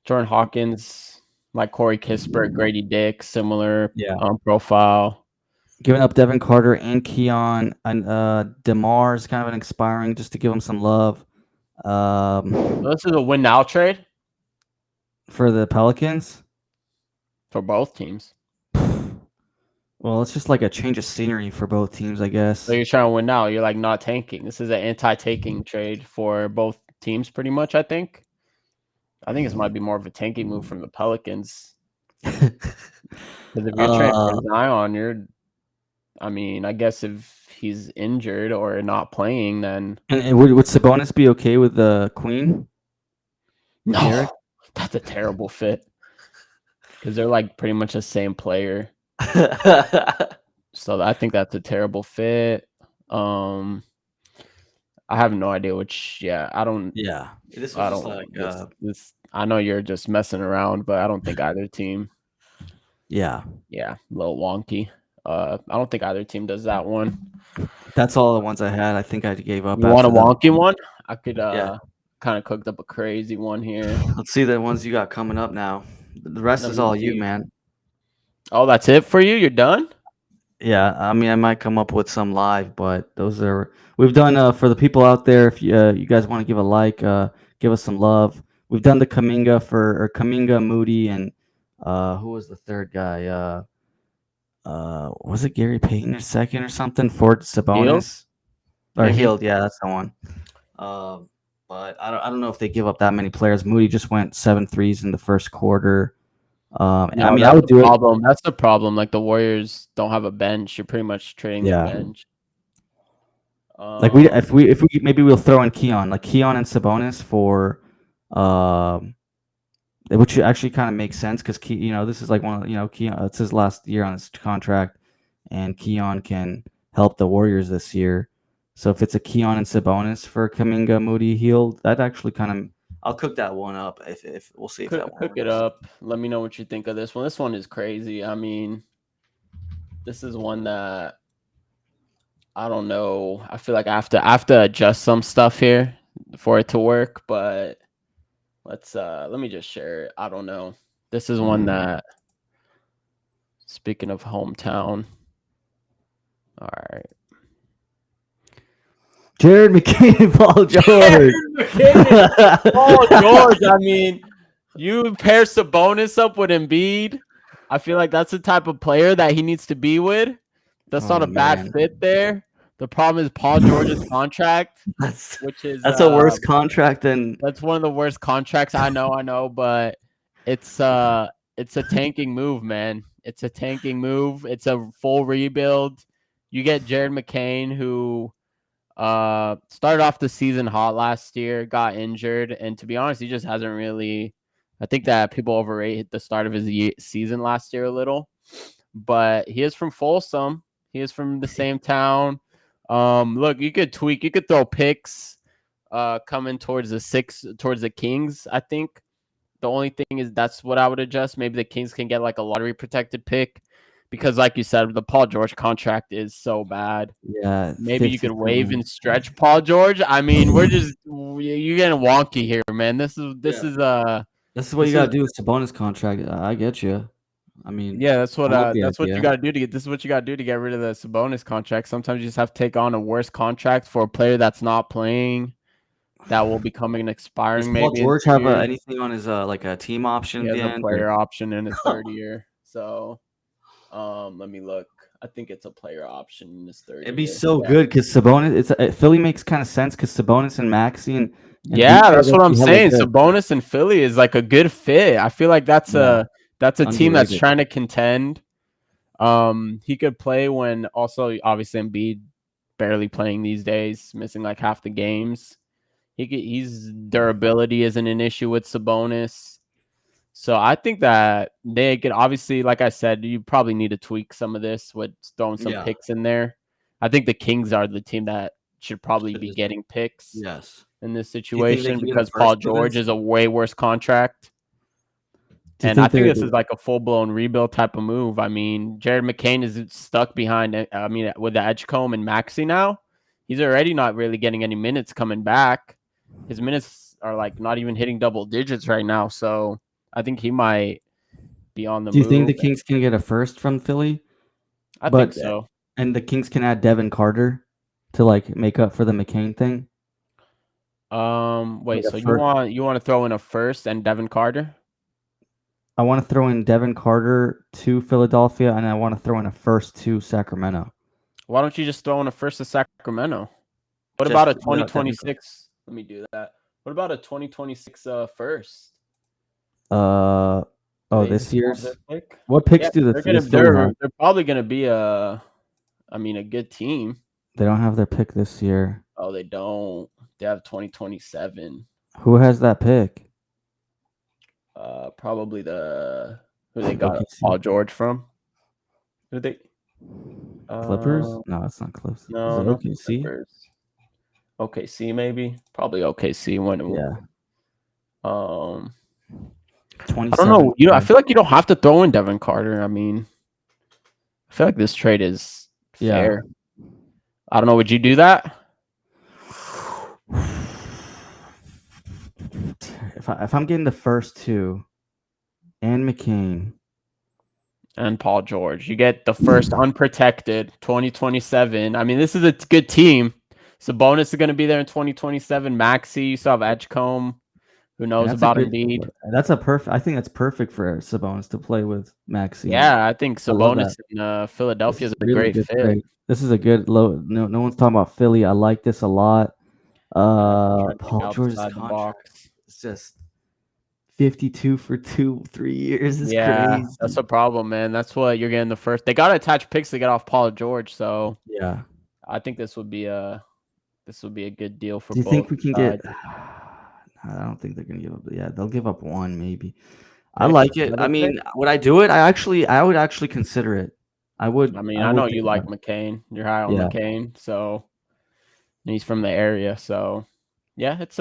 [SPEAKER 2] Jordan Hawkins, like Corey Kispert, Grady Dick, similar profile.
[SPEAKER 3] Giving up Devin Carter and Keon and DeMar is kind of an expiring just to give him some love.
[SPEAKER 2] This is a win now trade
[SPEAKER 3] for the Pelicans.
[SPEAKER 2] For both teams.
[SPEAKER 3] Well, it's just like a change of scenery for both teams, I guess.
[SPEAKER 2] So you're trying to win now. You're like not tanking. This is an anti-tanking trade for both teams, pretty much. I think this might be more of a tanking move from the Pelicans. Because if you're trading for Zion, I guess if he's injured or not playing, then.
[SPEAKER 3] And would Sabonis be okay with the Queen?
[SPEAKER 2] No, Eric? That's a terrible fit. Because they're like pretty much the same player. So I think that's a terrible fit. I have no idea which. Yeah, I don't.
[SPEAKER 3] Yeah,
[SPEAKER 2] this I don't like this. I know you're just messing around, but I don't think either team.
[SPEAKER 3] Yeah,
[SPEAKER 2] a little wonky. I don't think either team does that one.
[SPEAKER 3] That's all the ones I had. I think I gave up.
[SPEAKER 2] You want a wonky one? I could
[SPEAKER 3] Yeah.
[SPEAKER 2] kind of cooked up a crazy one here.
[SPEAKER 3] Let's see the ones you got coming up now. The rest
[SPEAKER 2] Let
[SPEAKER 3] is
[SPEAKER 2] me
[SPEAKER 3] all you,
[SPEAKER 2] see.
[SPEAKER 3] man.
[SPEAKER 2] Oh, that's it for you? You're done?
[SPEAKER 3] Yeah, I mean, I might come up with some live, but those are we've done for the people out there. If you guys want to give a like, give us some love. We've done the Kuminga, Moody, and who was the third guy? Was it Gary Payton or second or something? Ford
[SPEAKER 2] Healed?
[SPEAKER 3] Sabonis or
[SPEAKER 2] Mm-hmm.
[SPEAKER 3] Healed? Yeah, that's the one. Um, but I don't know if they give up that many players. Moody just went 7 threes in the first quarter. I
[SPEAKER 2] No,
[SPEAKER 3] mean, I
[SPEAKER 2] that's
[SPEAKER 3] would
[SPEAKER 2] the
[SPEAKER 3] do it.
[SPEAKER 2] problem. That's the problem. Like the Warriors don't have a bench. You're pretty much trading their
[SPEAKER 3] Yeah.
[SPEAKER 2] bench.
[SPEAKER 3] Like if we maybe we'll throw in Keon, like Keon and Sabonis for um which actually kind of makes sense because this is like Keon, it's his last year on his contract, and Keon can help the Warriors this year. So if it's a Keon and Sabonis for Kuminga, Moody, Healed, that actually kind of I'll cook that one up if we'll see if that one
[SPEAKER 2] cook it
[SPEAKER 3] works.
[SPEAKER 2] up. Let me know what you think of this one. This one is crazy. I mean, this is one that I don't know. I feel like I have to adjust some stuff here for it to work, but let me just share it. I don't know. This is one that, speaking of hometown. All right.
[SPEAKER 3] Jared McCain and Paul George.
[SPEAKER 2] Oh, George. I mean, you pair Sabonis up with Embiid. I feel like that's the type of player that he needs to be with. That's
[SPEAKER 3] Oh
[SPEAKER 2] not a bad
[SPEAKER 3] man,
[SPEAKER 2] fit there. The problem is Paul George's contract,
[SPEAKER 3] that's
[SPEAKER 2] which is
[SPEAKER 3] that's a worse contract than
[SPEAKER 2] that's one of the worst contracts. I know, but it's a tanking move, man. It's a tanking move. It's a full rebuild. You get Jared McCain, who started off the season hot last year, got injured, and to be honest, he just hasn't really. I think that people overrate the start of his season last year a little, but he is from Folsom. He is from the same town. Look, you could tweak, you could throw picks coming towards the Kings. I think the only thing is that's what I would adjust. Maybe the Kings can get like a lottery protected pick because, like you said, the Paul George contract is so bad.
[SPEAKER 3] yeah,
[SPEAKER 2] Maybe you
[SPEAKER 3] 50
[SPEAKER 2] could waive
[SPEAKER 3] million.
[SPEAKER 2] and stretch Paul George. I mean, you're getting wonky here, man. This is
[SPEAKER 3] This is what you gotta do with Sabonis contract. I get you. I mean,
[SPEAKER 2] yeah,
[SPEAKER 3] I love the
[SPEAKER 2] that's what you
[SPEAKER 3] idea.
[SPEAKER 2] got to do to get this is what you got to do to get rid of the Sabonis contract. Sometimes you just have to take on a worse contract for a player that's not playing, that will be coming and
[SPEAKER 3] Does
[SPEAKER 2] expiring
[SPEAKER 3] Paul
[SPEAKER 2] maybe in
[SPEAKER 3] George
[SPEAKER 2] 2
[SPEAKER 3] have
[SPEAKER 2] years.
[SPEAKER 3] anything on his like a team option
[SPEAKER 2] He
[SPEAKER 3] at
[SPEAKER 2] has
[SPEAKER 3] the
[SPEAKER 2] a
[SPEAKER 3] end? Or?
[SPEAKER 2] player option in his third year. So, let me look. I think it's a player option in his third
[SPEAKER 3] It'd be
[SPEAKER 2] year.
[SPEAKER 3] so
[SPEAKER 2] Yeah.
[SPEAKER 3] good because Sabonis. Philly makes kind of sense because Sabonis and Maxey and
[SPEAKER 2] Yeah,
[SPEAKER 3] BJ
[SPEAKER 2] that's
[SPEAKER 3] is
[SPEAKER 2] what I'm
[SPEAKER 3] actually hella
[SPEAKER 2] saying.
[SPEAKER 3] good.
[SPEAKER 2] Sabonis and Philly is like a good fit. I feel like that's
[SPEAKER 3] Yeah,
[SPEAKER 2] a team that's
[SPEAKER 3] underrated.
[SPEAKER 2] trying to contend. He could play when also obviously Embiid barely playing these days, missing like half the games. He's durability isn't an issue with Sabonis. So I think that they could obviously, like I said, you probably need to tweak some of this with throwing some
[SPEAKER 3] Yeah,
[SPEAKER 2] picks in there. I think the Kings are the team that should probably
[SPEAKER 3] should
[SPEAKER 2] be
[SPEAKER 3] just
[SPEAKER 2] getting picks
[SPEAKER 3] yes.
[SPEAKER 2] in this
[SPEAKER 3] Do you think they
[SPEAKER 2] situation
[SPEAKER 3] can get a
[SPEAKER 2] because Paul
[SPEAKER 3] first for
[SPEAKER 2] George
[SPEAKER 3] this?
[SPEAKER 2] is a way worse contract.
[SPEAKER 3] Do you
[SPEAKER 2] And I
[SPEAKER 3] think
[SPEAKER 2] think
[SPEAKER 3] they're?
[SPEAKER 2] this is like a full blown rebuild type of move. I mean, Jared McCain is stuck behind. I mean, with the Edgecombe and Maxey now, he's already not really getting any minutes coming back. His minutes are like not even hitting double digits right now. So I think he might be on the
[SPEAKER 3] Do you think
[SPEAKER 2] move.
[SPEAKER 3] the Kings can get a first from Philly?
[SPEAKER 2] I think
[SPEAKER 3] But
[SPEAKER 2] so.
[SPEAKER 3] and the Kings can add Devin Carter to like make up for the McCain thing. Like
[SPEAKER 2] Wait.
[SPEAKER 3] a
[SPEAKER 2] So
[SPEAKER 3] first.
[SPEAKER 2] you want to throw in a first and Devin Carter?
[SPEAKER 3] I want to throw in Devin Carter to Philadelphia, and I want to throw in a first to Sacramento.
[SPEAKER 2] Why don't you just throw in a first to Sacramento? What about
[SPEAKER 3] Just
[SPEAKER 2] a
[SPEAKER 3] without Devin.
[SPEAKER 2] 2026? Let me do that. What about a 2026 first?
[SPEAKER 3] Oh,
[SPEAKER 2] They
[SPEAKER 3] this
[SPEAKER 2] have their
[SPEAKER 3] year's.
[SPEAKER 2] pick.
[SPEAKER 3] What picks
[SPEAKER 2] Yeah,
[SPEAKER 3] do
[SPEAKER 2] they're
[SPEAKER 3] this Philly have?
[SPEAKER 2] they're probably gonna be a good team.
[SPEAKER 3] They don't have their pick this year.
[SPEAKER 2] Oh, they don't. They have 2027.
[SPEAKER 3] Who has that pick?
[SPEAKER 2] Probably who they got
[SPEAKER 3] OKC?
[SPEAKER 2] Paul George from. Who they?
[SPEAKER 3] Clippers?
[SPEAKER 2] Uh,
[SPEAKER 3] No, that's not Clippers. Is
[SPEAKER 2] no,
[SPEAKER 3] it
[SPEAKER 2] not the
[SPEAKER 3] OKC?
[SPEAKER 2] Clippers. OKC maybe. Probably OKC. When
[SPEAKER 3] Yeah,
[SPEAKER 2] um, I don't
[SPEAKER 3] 27.
[SPEAKER 2] know. I feel like you don't have to throw in Devin Carter. I mean, I feel like this trade is
[SPEAKER 3] Yeah.
[SPEAKER 2] fair. I don't know. Would you do that?
[SPEAKER 3] if I'm getting the first two and McCain,
[SPEAKER 2] and Paul George. You get the first unprotected 2027. I mean, this is a good team. Sabonis is going to be there in 2027. Maxey, you still have Edgecombe. Who
[SPEAKER 3] and
[SPEAKER 2] knows
[SPEAKER 3] that's a
[SPEAKER 2] about
[SPEAKER 3] good.
[SPEAKER 2] Embiid?
[SPEAKER 3] That's a perfect. I think that's perfect for Sabonis to play with Maxi.
[SPEAKER 2] Yeah, I think
[SPEAKER 3] I love that.
[SPEAKER 2] Sabonis in
[SPEAKER 3] This
[SPEAKER 2] Philadelphia is
[SPEAKER 3] is
[SPEAKER 2] a
[SPEAKER 3] really
[SPEAKER 2] great
[SPEAKER 3] good
[SPEAKER 2] fit.
[SPEAKER 3] trade. This is a good low. No one's talking about Philly. I like this a lot.
[SPEAKER 2] Yeah, trying to think
[SPEAKER 3] Paul George's
[SPEAKER 2] outside the
[SPEAKER 3] contract
[SPEAKER 2] box.
[SPEAKER 3] is just 52 for 3 years. Is
[SPEAKER 2] Yeah,
[SPEAKER 3] crazy.
[SPEAKER 2] that's a problem, man. That's what you're getting the first. They got to attach picks to get off Paul George, so
[SPEAKER 3] Yeah.
[SPEAKER 2] I think this would be a good deal for
[SPEAKER 3] Do you think
[SPEAKER 2] both
[SPEAKER 3] we can get?
[SPEAKER 2] sides.
[SPEAKER 3] I don't think they're gonna give up. Yeah, they'll give up one maybe. I
[SPEAKER 2] Pick
[SPEAKER 3] like it. I
[SPEAKER 2] another pick.
[SPEAKER 3] mean, would I do it? I would actually consider it. I would.
[SPEAKER 2] I mean,
[SPEAKER 3] I
[SPEAKER 2] I know
[SPEAKER 3] would
[SPEAKER 2] you
[SPEAKER 3] think about
[SPEAKER 2] like
[SPEAKER 3] it.
[SPEAKER 2] McCain. You're high on
[SPEAKER 3] Yeah.
[SPEAKER 2] McCain, so he's from the area. So yeah, it's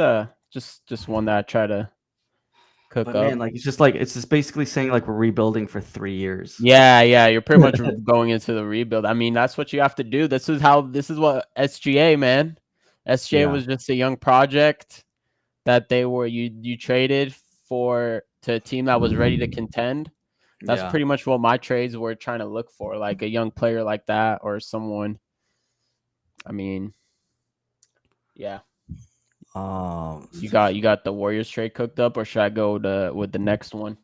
[SPEAKER 2] just one that I try to cook
[SPEAKER 3] But
[SPEAKER 2] up.
[SPEAKER 3] man, like it's just basically saying like we're rebuilding for 3 years.
[SPEAKER 2] Yeah, you're pretty much going into the rebuild. I mean, that's what you have to do. This is what SGA, man. SGA
[SPEAKER 3] Yeah.
[SPEAKER 2] was just a young project that you traded to a team that was ready to contend. That's
[SPEAKER 3] Yeah.
[SPEAKER 2] pretty much what my trades were trying to look for, like a young player like that or someone. I mean, yeah. You got the Warriors trade cooked up, or should I go with the next one?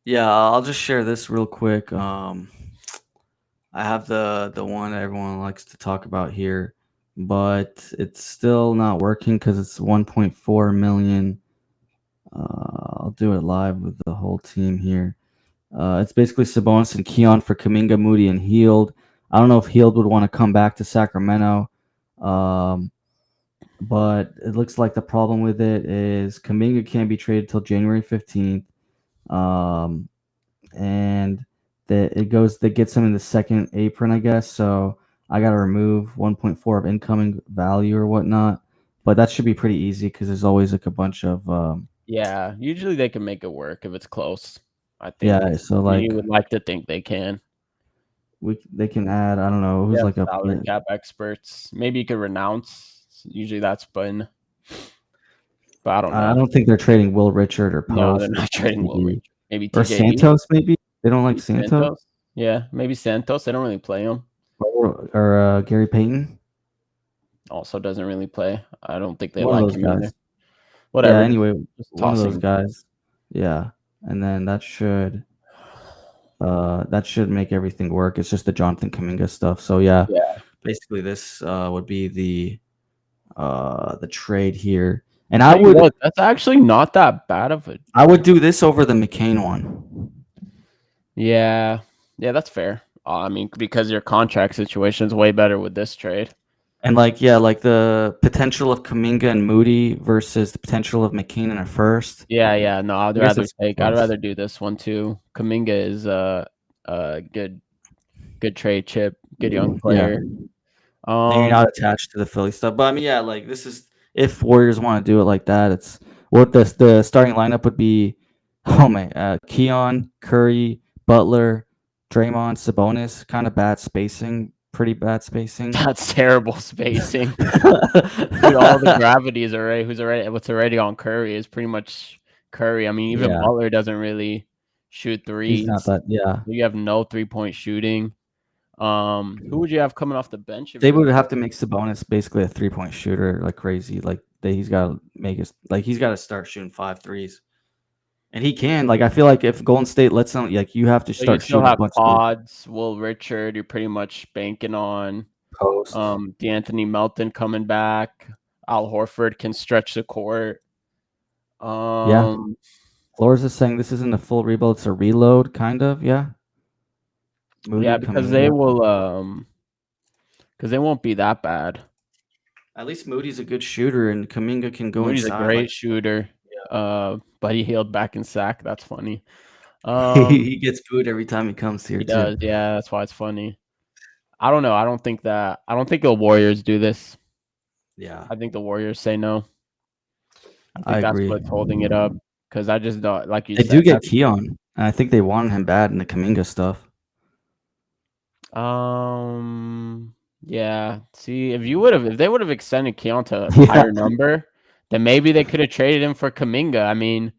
[SPEAKER 3] Yeah, I'll just share this real quick. I have the one everyone likes to talk about here, but it's still not working because it's 1.4 million. I'll do it live with the whole team here. It's basically Sabonis and Keon for Kuminga, Moody, and Healed. I don't know if Healed would want to come back to Sacramento, but it looks like the problem with it is Kuminga can't be traded till January 15th. And that gets him in the second apron, I guess. So I got to remove 1.4 of incoming value or whatnot. But that should be pretty easy because there's always like a bunch of
[SPEAKER 2] Yeah, usually they can make it work if it's close. I think
[SPEAKER 3] yeah. So like
[SPEAKER 2] you would like to think they can.
[SPEAKER 3] they can add, I don't know
[SPEAKER 2] They
[SPEAKER 3] who's
[SPEAKER 2] have
[SPEAKER 3] like a
[SPEAKER 2] salary cap experts. Maybe you could renounce. Usually that's been, but I don't
[SPEAKER 3] I
[SPEAKER 2] know.
[SPEAKER 3] don't think they're trading Will Richard or
[SPEAKER 2] No, they're
[SPEAKER 3] Post or
[SPEAKER 2] not trading Will
[SPEAKER 3] TJD
[SPEAKER 2] Richard. Maybe
[SPEAKER 3] or
[SPEAKER 2] TJD,
[SPEAKER 3] Santos. Maybe they don't like
[SPEAKER 2] maybe
[SPEAKER 3] Santos
[SPEAKER 2] Santos. Yeah, maybe Santos. They don't really play him.
[SPEAKER 3] or Gary Payton.
[SPEAKER 2] Also doesn't really play. I don't think they
[SPEAKER 3] One of
[SPEAKER 2] like
[SPEAKER 3] those
[SPEAKER 2] him either.
[SPEAKER 3] guys. Yeah.
[SPEAKER 2] Whatever.
[SPEAKER 3] Anyway,
[SPEAKER 2] Just
[SPEAKER 3] one of those
[SPEAKER 2] tossing.
[SPEAKER 3] guys. Yeah, and then that should make everything work. It's just the Jonathan Kuminga stuff. So yeah,
[SPEAKER 2] Yeah.
[SPEAKER 3] basically this would be the trade here, and
[SPEAKER 2] Tell you what, that's actually not that bad of a.
[SPEAKER 3] I would do this over the McCain one.
[SPEAKER 2] Yeah, that's fair. I mean, because your contract situation is way better with this trade.
[SPEAKER 3] And like like the potential of Kuminga and Moody versus the potential of McCain in a first.
[SPEAKER 2] Yeah. No,
[SPEAKER 3] I guess it's
[SPEAKER 2] I'd
[SPEAKER 3] close.
[SPEAKER 2] rather do this one too. Kuminga is a good trade chip, good young
[SPEAKER 3] Yeah,
[SPEAKER 2] player.
[SPEAKER 3] and you're not attached to the Philly stuff. But I mean, yeah, like this is if Warriors want to do it like that, it's what the starting lineup would be. Oh man, Keon, Curry, Butler, Draymond, Sabonis. Kind of bad spacing, pretty bad spacing.
[SPEAKER 2] That's terrible spacing. Dude, all the gravity is what's already on Curry is pretty much Curry. I mean, even
[SPEAKER 3] Yeah,
[SPEAKER 2] Butler doesn't really shoot
[SPEAKER 3] he's not
[SPEAKER 2] threes.
[SPEAKER 3] that. Yeah,
[SPEAKER 2] You have no 3-point shooting. Who would you have coming off the bench if
[SPEAKER 3] they
[SPEAKER 2] you're
[SPEAKER 3] would have to make Sabonis basically a 3-point shooter like crazy. Like he's got to make it. Like he's got to start shooting 5 threes. And he can. Like I feel like if Golden State lets him, like you have to
[SPEAKER 2] So you
[SPEAKER 3] start
[SPEAKER 2] still
[SPEAKER 3] shooting a
[SPEAKER 2] have
[SPEAKER 3] bunch of
[SPEAKER 2] Pods, Will Richard, you're pretty much banking on
[SPEAKER 3] posts.
[SPEAKER 2] D'Anthony Melton coming back. Al Horford can stretch the court.
[SPEAKER 3] Yeah. Flores is saying this isn't a full rebuild, it's a reload, kind of. Yeah. Moody
[SPEAKER 2] Yeah, because
[SPEAKER 3] Kuminga.
[SPEAKER 2] they won't be that bad.
[SPEAKER 3] At least Moody's a good shooter, and Kuminga can go
[SPEAKER 2] Moody's a
[SPEAKER 3] inside.
[SPEAKER 2] great shooter. But he healed back in sack. That's funny.
[SPEAKER 3] He gets booed every time he comes here
[SPEAKER 2] He
[SPEAKER 3] too.
[SPEAKER 2] does. Yeah, that's why it's funny. I don't know. I don't think the Warriors do this.
[SPEAKER 3] Yeah,
[SPEAKER 2] I think the Warriors say no. I
[SPEAKER 3] I
[SPEAKER 2] think that's
[SPEAKER 3] agree.
[SPEAKER 2] what's holding it up. Because I just don't, like you
[SPEAKER 3] They
[SPEAKER 2] said.
[SPEAKER 3] do get Keon, and I think they wanted him bad in the Kuminga stuff.
[SPEAKER 2] Yeah. See, if they would have extended Keon to a
[SPEAKER 3] Yeah.
[SPEAKER 2] higher number, then maybe they could have traded him for Kuminga. I mean,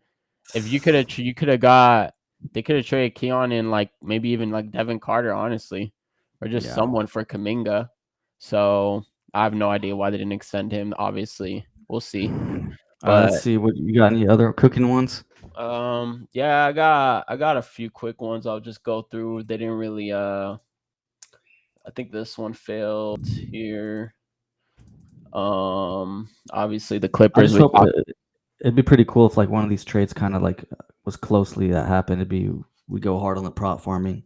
[SPEAKER 2] if you could have got, they could have traded Keon and like maybe even like Devin Carter, honestly, or just someone for Kuminga. So I have no idea why they didn't extend him. Obviously, we'll see. But
[SPEAKER 3] Let's see what you got. Any other cooking ones?
[SPEAKER 2] yeah, I got a few quick ones. I'll just go through. They didn't really. I think this one failed here. Obviously the
[SPEAKER 3] I
[SPEAKER 2] Clippers.
[SPEAKER 3] just hope it'd be pretty cool if like one of these trades kind of like was closely that happened. We go hard on the prop farming.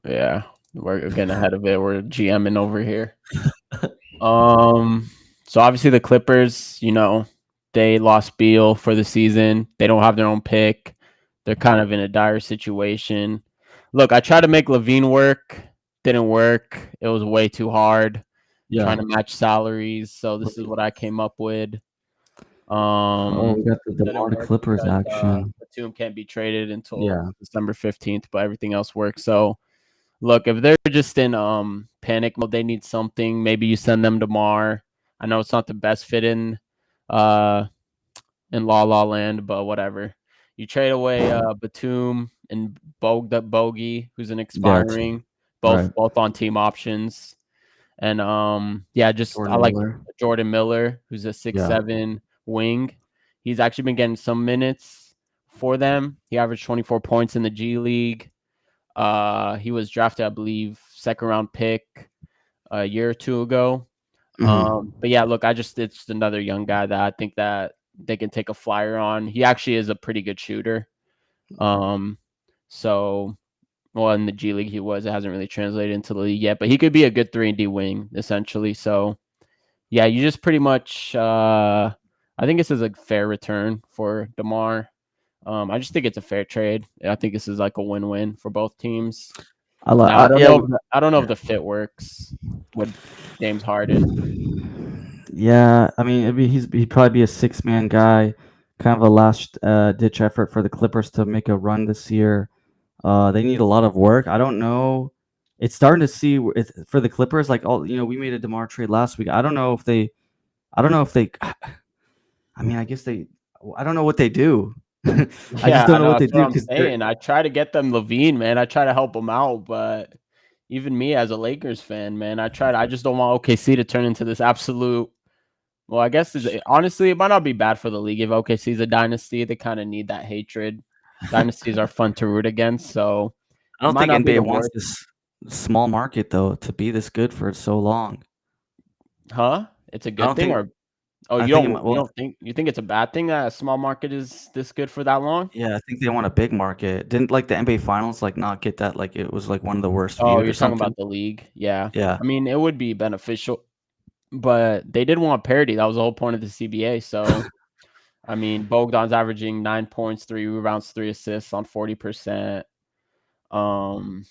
[SPEAKER 2] Yeah, we're getting ahead of it. We're GMing over here. So obviously the Clippers, they lost Beal for the season. They don't have their own pick. They're kind of in a dire situation. Look, I tried to make LaVine work. Didn't work. It was way too hard. Trying to match salaries. So this is what I came up with.
[SPEAKER 3] We got the Demar to Clippers action.
[SPEAKER 2] Batum can't be traded until December 15th, but everything else works. So look, if they're just in panic mode, they need something. Maybe you send them Demar. I know it's not the best fit in La La Land, but whatever. You trade away Batum and Bogey, who's an expiring, both on team options. And I like Jordan Miller, who's a 6'7" wing. He's actually been getting some minutes for them. He averaged 24 points in the G League. He was drafted, I believe, second round pick a year or two ago. But yeah, look, it's just another young guy that I think that they can take a flyer on. He actually is a pretty good shooter. Well, in the G League it hasn't really translated into the league yet, but he could be a good 3-and-D wing essentially. So yeah, you just pretty much I think this is a fair return for DeMar. I just think it's a fair trade. I think this is like a win-win for both teams. I don't know if the fit works with James Harden.
[SPEAKER 3] Yeah, I mean, he'd probably be a 6-man guy, kind of a last ditch effort for the Clippers to make a run this year. They need a lot of work. I don't know. It's starting to see for the Clippers, like we made a DeMar trade last week. I don't know if they. I mean, I don't know what they do. I just don't know what they do.
[SPEAKER 2] I'm saying. I try to get them LaVine, man. I try to help them out, but even me as a Lakers fan, man, I just don't want OKC to turn into this absolute. Well, I guess honestly, it might not be bad for the league if OKC is a dynasty. They kind of need that hatred. Dynasties are fun to root against, so
[SPEAKER 3] I don't think NBA wants this small market though to be this good for so long.
[SPEAKER 2] Huh? It's a good thing, or you think it's a bad thing that a small market is this good for that long?
[SPEAKER 3] Yeah, I think they want a big market. Didn't like the NBA Finals not get that? Like it was like one of the worst.
[SPEAKER 2] Oh, you're talking about the league? Yeah. I mean, it would be beneficial, but they did want parity. That was the whole point of the CBA. So. I mean, Bogdan's averaging 9 points, 3 rebounds, 3 assists on 40%. Let me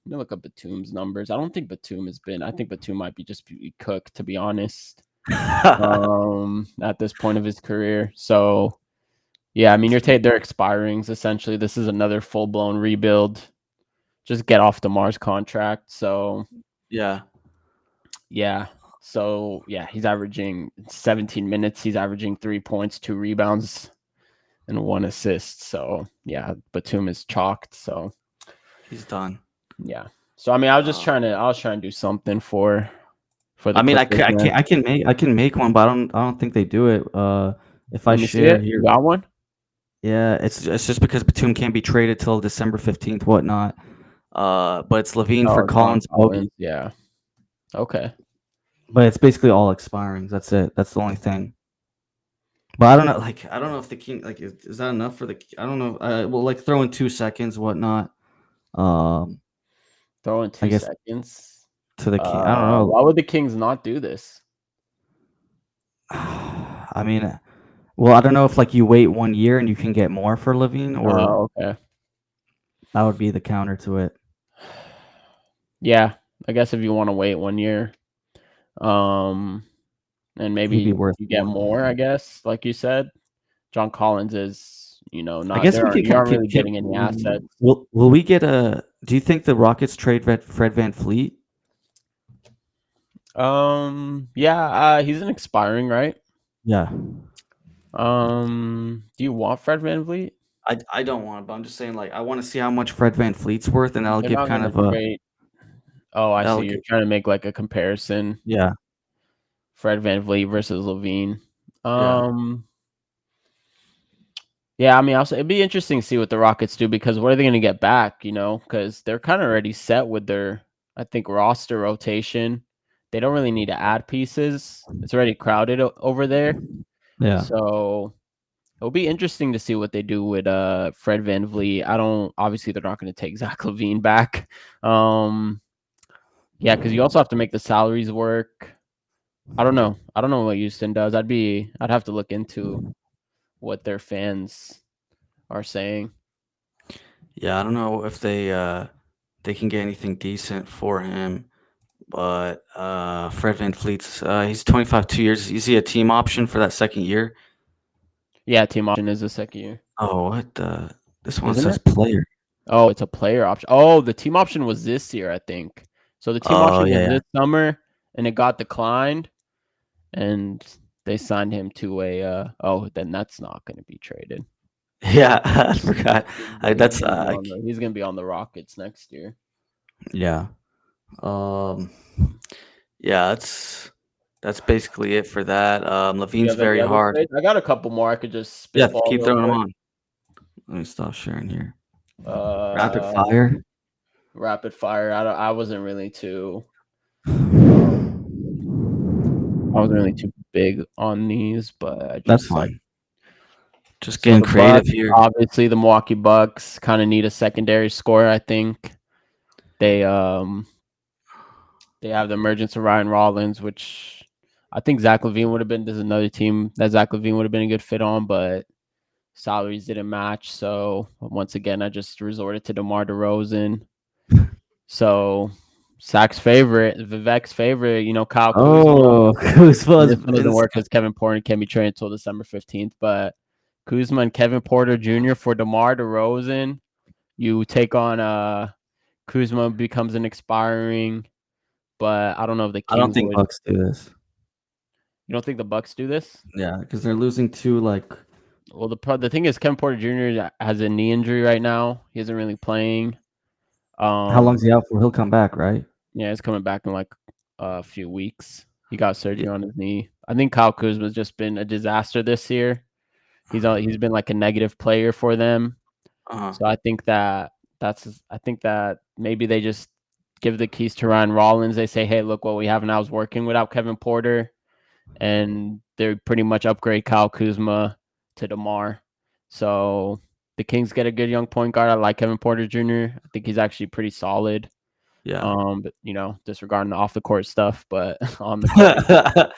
[SPEAKER 2] look up Batum's numbers. I don't think Batum I think Batum might be just be cooked, to be honest, at this point of his career. So, yeah, I mean, they're expirings, essentially. This is another full-blown rebuild. Just get off DeMar's contract. So, yeah. So, yeah, he's averaging 17 minutes. He's averaging 3 points, 2 rebounds, and 1 assist. So, yeah, Batum is chalked. So,
[SPEAKER 3] he's done.
[SPEAKER 2] Yeah. So, I mean, I was trying to do something for the.
[SPEAKER 3] I mean, I can make one, but I don't think they do it. If I share here,
[SPEAKER 2] you got one?
[SPEAKER 3] Yeah, it's just because Batum can't be traded till December 15th, whatnot. But it's LaVine for Collins.
[SPEAKER 2] Yeah. Okay.
[SPEAKER 3] But it's basically all expirings. That's it. That's the only thing. But I don't know. I don't know if the King is that enough for the? I don't know. Well, throw in 2 seconds, whatnot.
[SPEAKER 2] Throw in 2 seconds
[SPEAKER 3] to the King. I don't know.
[SPEAKER 2] Why would the Kings not do this?
[SPEAKER 3] I mean, well, I don't know if you wait 1 year and you can get more for LaVine, or
[SPEAKER 2] okay.
[SPEAKER 3] That would be the counter to it.
[SPEAKER 2] Yeah, I guess if you want to wait 1 year. And maybe you get more, I guess, like you said. John Collins is, not. I guess you aren't really getting any assets.
[SPEAKER 3] Will we get a? Do you think the Rockets trade Fred VanVleet?
[SPEAKER 2] Yeah, he's an expiring, right?
[SPEAKER 3] Yeah.
[SPEAKER 2] Do you want Fred VanVleet?
[SPEAKER 3] I don't want it, but I'm just saying, like, I want to see how much Fred VanVleet's worth, and that'll
[SPEAKER 2] They're
[SPEAKER 3] give
[SPEAKER 2] not
[SPEAKER 3] kind
[SPEAKER 2] gonna
[SPEAKER 3] of a
[SPEAKER 2] trade. Oh, I see.
[SPEAKER 3] that'll
[SPEAKER 2] You're
[SPEAKER 3] give
[SPEAKER 2] trying to make like a comparison.
[SPEAKER 3] yeah
[SPEAKER 2] Fred VanVleet versus LaVine.
[SPEAKER 3] yeah
[SPEAKER 2] Yeah, I mean, also it'd be interesting to see what the Rockets do because what are they going to get back? Because they're kind of already set with their, I think, roster rotation. They don't really need to add pieces. It's already crowded over there,
[SPEAKER 3] yeah.
[SPEAKER 2] so it'll be interesting to see what they do with Fred VanVleet. Obviously they're not going to take Zach LaVine back. Yeah, because you also have to make the salaries work. I don't know. I don't know what Houston does. I'd have to look into what their fans are saying.
[SPEAKER 3] Yeah, I don't know if they can get anything decent for him, but Fred VanVleet's he's 25, 2 years. Is he a team option for that second year?
[SPEAKER 2] Yeah, team option is the second year,
[SPEAKER 3] Oh, what this one
[SPEAKER 2] isn't
[SPEAKER 3] says
[SPEAKER 2] it?
[SPEAKER 3] player.
[SPEAKER 2] Oh, it's a player option. Oh, the team option was this year, I think. So the team
[SPEAKER 3] Oh
[SPEAKER 2] option was
[SPEAKER 3] yeah,
[SPEAKER 2] this summer, and it got declined, and they signed him to a. Oh, then that's not going to be traded.
[SPEAKER 3] yeah. I forgot.
[SPEAKER 2] He's
[SPEAKER 3] That's
[SPEAKER 2] gonna be on he's gonna be on the Rockets next year.
[SPEAKER 3] yeah. Um, yeah. That's basically it for that.
[SPEAKER 2] Do you
[SPEAKER 3] Levine's
[SPEAKER 2] have any
[SPEAKER 3] very
[SPEAKER 2] other
[SPEAKER 3] hard.
[SPEAKER 2] trades? I got a couple more. I could just
[SPEAKER 3] Yeah,
[SPEAKER 2] spitball
[SPEAKER 3] keep
[SPEAKER 2] real
[SPEAKER 3] throwing them
[SPEAKER 2] quick.
[SPEAKER 3] on. Let me stop sharing here. Rapid
[SPEAKER 2] Uh,
[SPEAKER 3] fire.
[SPEAKER 2] rapid fire. I wasn't really too. I wasn't really too big on these, but I
[SPEAKER 3] That's
[SPEAKER 2] just like.
[SPEAKER 3] fine. Just
[SPEAKER 2] So
[SPEAKER 3] getting
[SPEAKER 2] the
[SPEAKER 3] creative
[SPEAKER 2] Bucks,
[SPEAKER 3] here.
[SPEAKER 2] obviously, the Milwaukee Bucks kind of need a secondary scorer. I think they they have the emergence of Ryan Rollins, which I think Zach LaVine would have been. There's another team that Zach LaVine would have been a good fit on, but salaries didn't match. So once again, I just resorted to DeMar DeRozan. So Zach's favorite, Vivek's favorite, Kyle Kuzma.
[SPEAKER 3] Oh, Kuzma's
[SPEAKER 2] This one doesn't work because Kevin Porter can be traded until December 15th, but Kuzma and Kevin Porter Jr. for DeMar DeRozan. You take on Kuzma becomes an expiring, but I don't know if the
[SPEAKER 3] I don't
[SPEAKER 2] Kings
[SPEAKER 3] think
[SPEAKER 2] would.
[SPEAKER 3] Bucks do this.
[SPEAKER 2] You don't think the Bucks do this?
[SPEAKER 3] Yeah, because they're losing two. Like,
[SPEAKER 2] Well, the thing is, Kevin Porter Jr. has a knee injury right now. He isn't really playing.
[SPEAKER 3] how long's
[SPEAKER 2] Um,
[SPEAKER 3] he out for? He'll come back, right?
[SPEAKER 2] yeah, he's coming back in like a few weeks. He got surgery on his knee. I think Kyle Kuzma's just been a disaster this year. He's been like a negative player for them.
[SPEAKER 3] Uh-huh.
[SPEAKER 2] So I think that maybe they just give the keys to Ryan Rollins. They say, hey, look what we have now is working without Kevin Porter. And they pretty much upgrade Kyle Kuzma to DeMar. So the Kings get a good young point guard. I like Kevin Porter Jr. I think he's actually pretty solid.
[SPEAKER 3] Yeah.
[SPEAKER 2] But disregarding the off the court stuff, but on the court,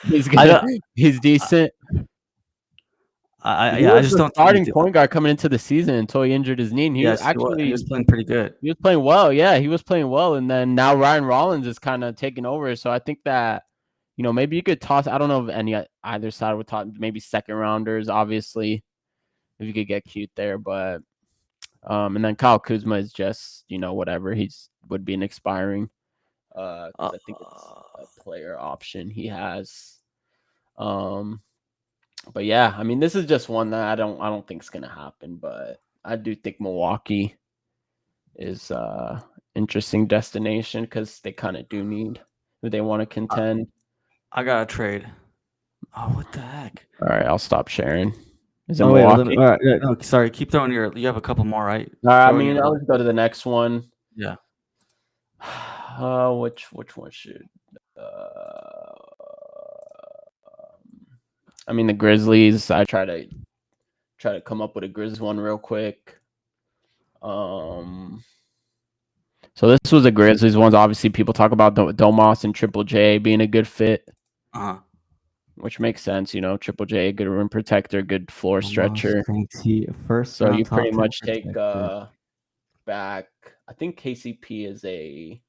[SPEAKER 2] he's decent. He
[SPEAKER 3] I
[SPEAKER 2] was
[SPEAKER 3] just
[SPEAKER 2] the
[SPEAKER 3] don't think
[SPEAKER 2] starting point guard coming into the season until he injured his knee. And
[SPEAKER 3] yes, he was playing pretty good.
[SPEAKER 2] he was playing well. Yeah, he was playing well. And then now Ryan Rollins is kind of taking over. So I think that, maybe you could toss. I don't know if either side would toss maybe second rounders, obviously, if you could get cute there. But and then Kyle Kuzma is just, whatever. Would be an expiring. 'Cause I think it's a player option he has. But yeah, I mean, this is just one that I don't think is gonna happen. But I do think Milwaukee is interesting destination because they kind of do need if they want to contend.
[SPEAKER 3] I got a trade. Oh, what the heck?
[SPEAKER 2] All right, I'll stop sharing. Is it
[SPEAKER 3] Oh wait,
[SPEAKER 2] Milwaukee?
[SPEAKER 3] all right, no, sorry. Keep throwing you have a couple more, right?
[SPEAKER 2] All right, I
[SPEAKER 3] Throw in
[SPEAKER 2] mean,
[SPEAKER 3] your
[SPEAKER 2] I'll just go to the next one.
[SPEAKER 3] yeah.
[SPEAKER 2] Which one should? I mean, the Grizzlies. I try to come up with a Grizzlies one real quick. So this was a Grizzlies ones. Obviously, people talk about Domas and Triple J being a good fit, which makes sense. Triple J, good rim protector, good floor stretcher.
[SPEAKER 3] First
[SPEAKER 2] So
[SPEAKER 3] round
[SPEAKER 2] you
[SPEAKER 3] top
[SPEAKER 2] pretty
[SPEAKER 3] 10
[SPEAKER 2] much take
[SPEAKER 3] protector.
[SPEAKER 2] back. I think KCP is a.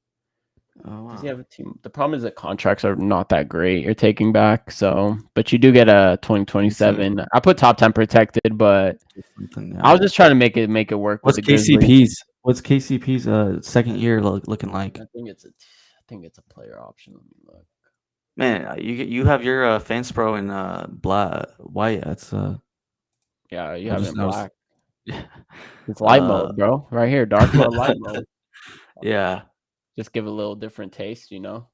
[SPEAKER 3] Oh, wow.
[SPEAKER 2] Does he have a team? The problem is that contracts are not that great. You're taking back, but you do get a 2027. I put top 10 protected, but I was just trying to make it work with the Grizzlies.
[SPEAKER 3] What's KCP's second year looking like?
[SPEAKER 2] I think it's a player option. Let me look.
[SPEAKER 3] Man, you have your Fans Pro in black white. That's
[SPEAKER 2] Yeah, you
[SPEAKER 3] I
[SPEAKER 2] have it
[SPEAKER 3] just
[SPEAKER 2] in
[SPEAKER 3] noticed.
[SPEAKER 2] black. It's light mode, bro. Right here, dark mode, light mode.
[SPEAKER 3] Yeah.
[SPEAKER 2] Just give a little different taste, you know.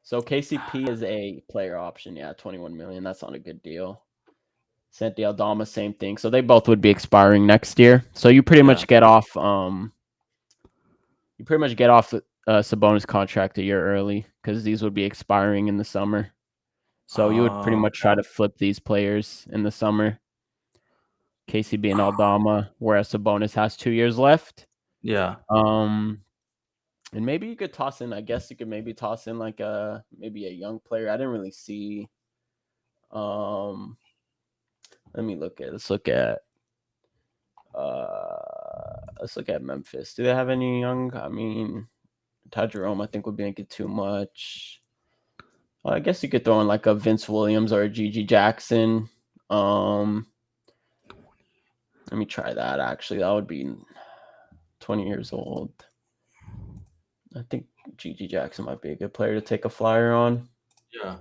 [SPEAKER 2] So KCP is a player option. Yeah, 21 million. That's not a good deal. Santi Aldama, same thing. So they both would be expiring next year. So you pretty much get off Sabonis contract a year early because these would be expiring in the summer. So you would pretty much try to flip these players in the summer. KCB and Aldama, whereas Sabonis has 2 years left.
[SPEAKER 3] Yeah.
[SPEAKER 2] And maybe you could toss in, I guess you could maybe toss in like maybe a young player. I didn't really see. Let me look at let's look at Memphis. Do they have any young? I mean, Ty Jerome, I think would make it too much. Well, I guess you could throw in like a Vince Williams or a GG Jackson. Let me try that actually. That would be 20 years old. I think GG Jackson might be a good player to take a flyer on.
[SPEAKER 3] Yeah.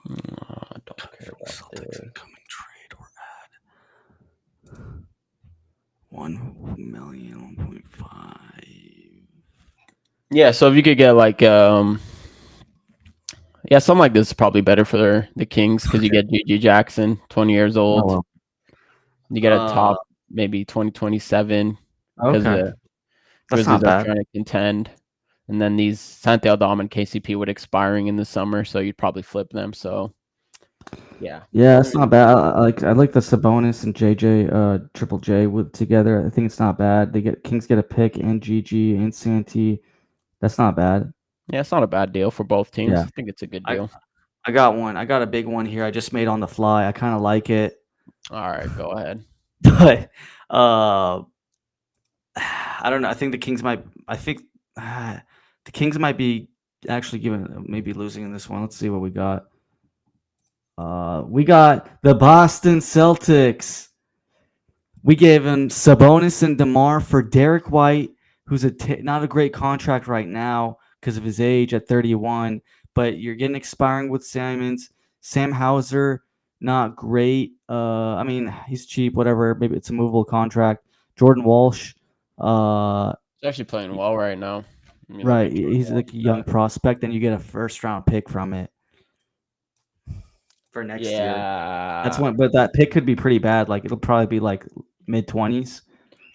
[SPEAKER 2] I don't care about this.
[SPEAKER 3] Incoming trade or add 1 million, 1.5.
[SPEAKER 2] Yeah, so if you could get like something like this is probably better for the Kings because you get GG Jackson, 20 years old.
[SPEAKER 3] Oh, well.
[SPEAKER 2] You get a top maybe 2027 because
[SPEAKER 3] Okay.
[SPEAKER 2] the
[SPEAKER 3] That's
[SPEAKER 2] Grizzlies
[SPEAKER 3] not
[SPEAKER 2] are
[SPEAKER 3] bad.
[SPEAKER 2] trying to contend. And then these Santi Aldama and KCP would expiring in the summer, so you'd probably flip them. So yeah.
[SPEAKER 3] Yeah, it's not bad. I like the Sabonis and JJ Triple J with together. I think it's not bad. Kings get a pick and GG and Santee. That's not bad.
[SPEAKER 2] Yeah, it's not a bad deal for both teams.
[SPEAKER 3] Yeah.
[SPEAKER 2] I think it's a good deal.
[SPEAKER 3] I got one. I got a big one here. I just made on the fly. I kind of like it.
[SPEAKER 2] All right, go ahead.
[SPEAKER 3] But I don't know. I think the Kings might be actually maybe losing in this one. Let's see what we got. We got the Boston Celtics. We gave him Sabonis and DeMar for Derek White, who's not a great contract right now because of his age at 31. But you're getting expiring with Simons. Sam Hauser, not great. I mean, he's cheap, whatever. Maybe it's a movable contract. Jordan Walsh.
[SPEAKER 2] He's actually playing well right now.
[SPEAKER 3] Right. He's like a young prospect, and you get a first-round pick from it for next year. That's one, but that pick could be pretty bad. Like it'll probably be like mid-20s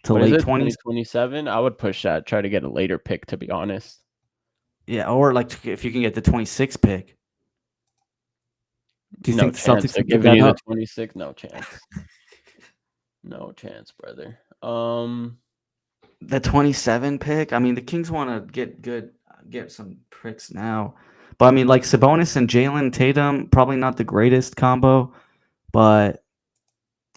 [SPEAKER 3] to late 20s.
[SPEAKER 2] 2027? I would push that. Try to get a later pick, to be honest.
[SPEAKER 3] Yeah, or like if you can get the 26th pick. Do you
[SPEAKER 2] No
[SPEAKER 3] think the
[SPEAKER 2] chance.
[SPEAKER 3] Celtics
[SPEAKER 2] They're
[SPEAKER 3] can give
[SPEAKER 2] giving you
[SPEAKER 3] that
[SPEAKER 2] the
[SPEAKER 3] up?
[SPEAKER 2] 26. No chance. No chance, brother.
[SPEAKER 3] The 27 pick. I mean, the Kings want to get some picks now, but I mean, like Sabonis and Jalen Tatum, probably not the greatest combo, but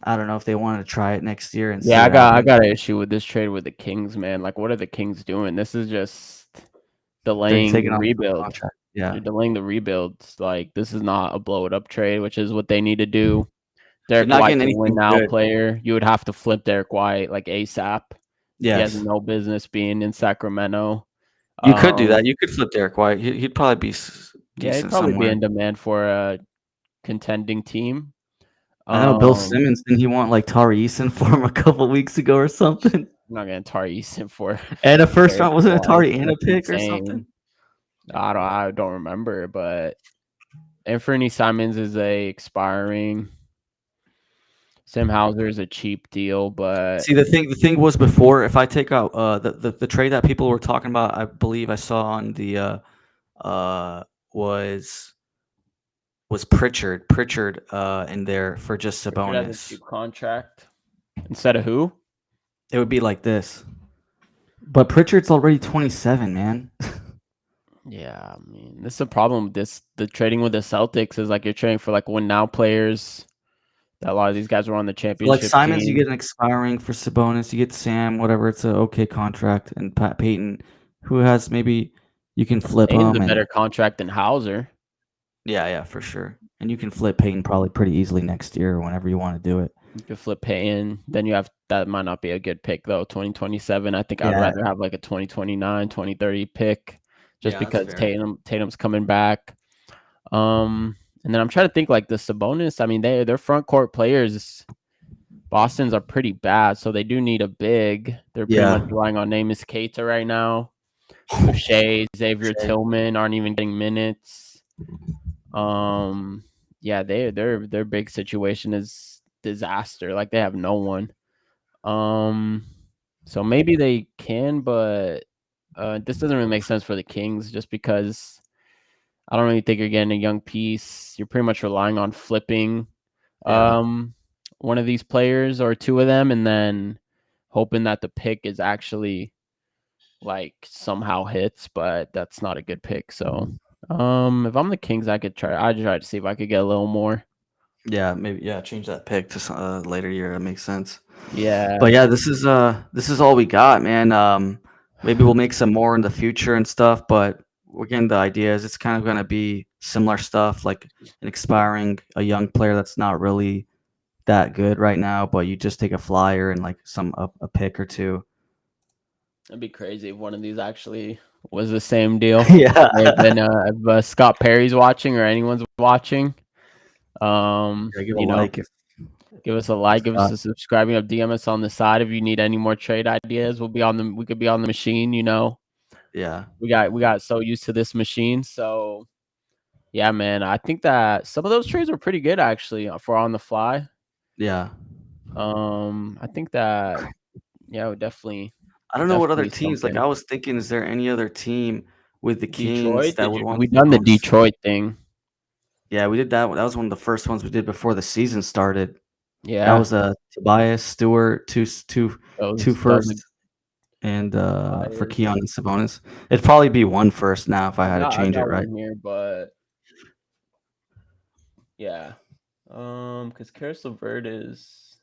[SPEAKER 3] I don't know if they wanted to try it next year and see
[SPEAKER 2] Yeah,
[SPEAKER 3] what
[SPEAKER 2] I
[SPEAKER 3] happens.
[SPEAKER 2] got an issue with this trade with the Kings, man. Like, what are the Kings doing? This is just
[SPEAKER 3] They're
[SPEAKER 2] delaying
[SPEAKER 3] taking
[SPEAKER 2] the
[SPEAKER 3] off the
[SPEAKER 2] rebuild.
[SPEAKER 3] contract. Yeah,
[SPEAKER 2] They're delaying the rebuilds. Like, this is not a blow it up trade, which is what they need to do. Derek
[SPEAKER 3] not
[SPEAKER 2] White's
[SPEAKER 3] getting
[SPEAKER 2] a win
[SPEAKER 3] anything
[SPEAKER 2] now
[SPEAKER 3] good.
[SPEAKER 2] player. You would have to flip Derek White like ASAP. He has
[SPEAKER 3] Yes,
[SPEAKER 2] no business being in Sacramento.
[SPEAKER 3] you could do that. You could flip Derek White. He'd probably be
[SPEAKER 2] Yeah, he'd
[SPEAKER 3] decent
[SPEAKER 2] probably be
[SPEAKER 3] somewhere.
[SPEAKER 2] in demand for a contending team.
[SPEAKER 3] I know Bill Simmons, didn't he want like Tari Eason for him a couple weeks ago or something?
[SPEAKER 2] I'm not gonna tar Eason for
[SPEAKER 3] And a first
[SPEAKER 2] Derek
[SPEAKER 3] round wasn't a
[SPEAKER 2] White.
[SPEAKER 3] Tari and a
[SPEAKER 2] That's
[SPEAKER 3] pick or
[SPEAKER 2] insane.
[SPEAKER 3] something?
[SPEAKER 2] I don't remember, but Anthony Simons is a expiring. Sam Hauser is a cheap deal, but
[SPEAKER 3] See, the thing was before, if I take out the trade that people were talking about, I believe I saw on the was Pritchard in there for just
[SPEAKER 2] Richard has a
[SPEAKER 3] Sabonis.
[SPEAKER 2] cheap contract instead of who?
[SPEAKER 3] It would be like this. But Pritchard's already 27, man.
[SPEAKER 2] Yeah, I mean, this is a problem with this. The trading with the Celtics is like you're trading for like win now players. That a lot of these guys were on the
[SPEAKER 3] Like
[SPEAKER 2] championship
[SPEAKER 3] Simons, you
[SPEAKER 2] team.
[SPEAKER 3] get an expiring for Sabonis. You get Sam, whatever. It's a okay contract. And Pat Payton, who has maybe you can flip
[SPEAKER 2] Payton's
[SPEAKER 3] him.
[SPEAKER 2] a better
[SPEAKER 3] And
[SPEAKER 2] contract than Hauser.
[SPEAKER 3] yeah, for sure. And you can flip Payton probably pretty easily next year or whenever you want to do it.
[SPEAKER 2] You could flip Payton. Then you have that might not be a good pick though. 2027. I think I'd
[SPEAKER 3] Yeah.
[SPEAKER 2] rather have like a 2029, 2030 pick just
[SPEAKER 3] Yeah, that's
[SPEAKER 2] because
[SPEAKER 3] fair.
[SPEAKER 2] Tatum's coming back. And then I'm trying to think like the Sabonis. I mean, their front court players, Boston's are pretty bad, so they do need a big. They're pretty much relying on Namus Keita right now. Boucher, Xavier Tillman aren't even getting minutes. Yeah, their big situation is disaster. Like they have no one. So maybe they can, but this doesn't really make sense for the Kings just because I don't really think you're getting a young piece. You're pretty much relying on flipping one of these players or two of them and then hoping that the pick is actually like somehow hits, but that's not a good pick. So if I'm the Kings, I'd try to see if I could get a little more.
[SPEAKER 3] Yeah, maybe change that pick to later year. That makes sense.
[SPEAKER 2] Yeah.
[SPEAKER 3] But yeah, this is all we got, man. Maybe we'll make some more in the future and stuff, but again, the idea is it's kind of gonna be similar stuff, like an expiring a young player that's not really that good right now, but you just take a flyer and like a pick or two.
[SPEAKER 2] It'd be crazy if one of these actually was the same deal.
[SPEAKER 3] Yeah.
[SPEAKER 2] And then if Scott Perry's watching or anyone's watching,
[SPEAKER 3] Yeah, give a like if
[SPEAKER 2] give us a like, give us a subscribing up, DM us on the side if you need any more trade ideas. We could be on the machine,
[SPEAKER 3] Yeah.
[SPEAKER 2] We got so used to this machine. So yeah, man. I think that some of those trades were pretty good actually for on the fly.
[SPEAKER 3] Yeah.
[SPEAKER 2] I think that we definitely
[SPEAKER 3] I don't know what other
[SPEAKER 2] definitely
[SPEAKER 3] teams, like
[SPEAKER 2] something.
[SPEAKER 3] I was thinking, is there any other team with the Kings
[SPEAKER 2] Detroit,
[SPEAKER 3] that would want
[SPEAKER 2] we done the
[SPEAKER 3] Sabonis?
[SPEAKER 2] Detroit thing.
[SPEAKER 3] Yeah, we did that. That was one of the first ones we did before the season started. That
[SPEAKER 2] Yeah.
[SPEAKER 3] was Tobias Stewart, two
[SPEAKER 2] Those
[SPEAKER 3] firsts, and for Keon and Sabonis. It'd probably be one first now if I had to change it,
[SPEAKER 2] got
[SPEAKER 3] right?
[SPEAKER 2] one here, but yeah. Because Karis LeVert is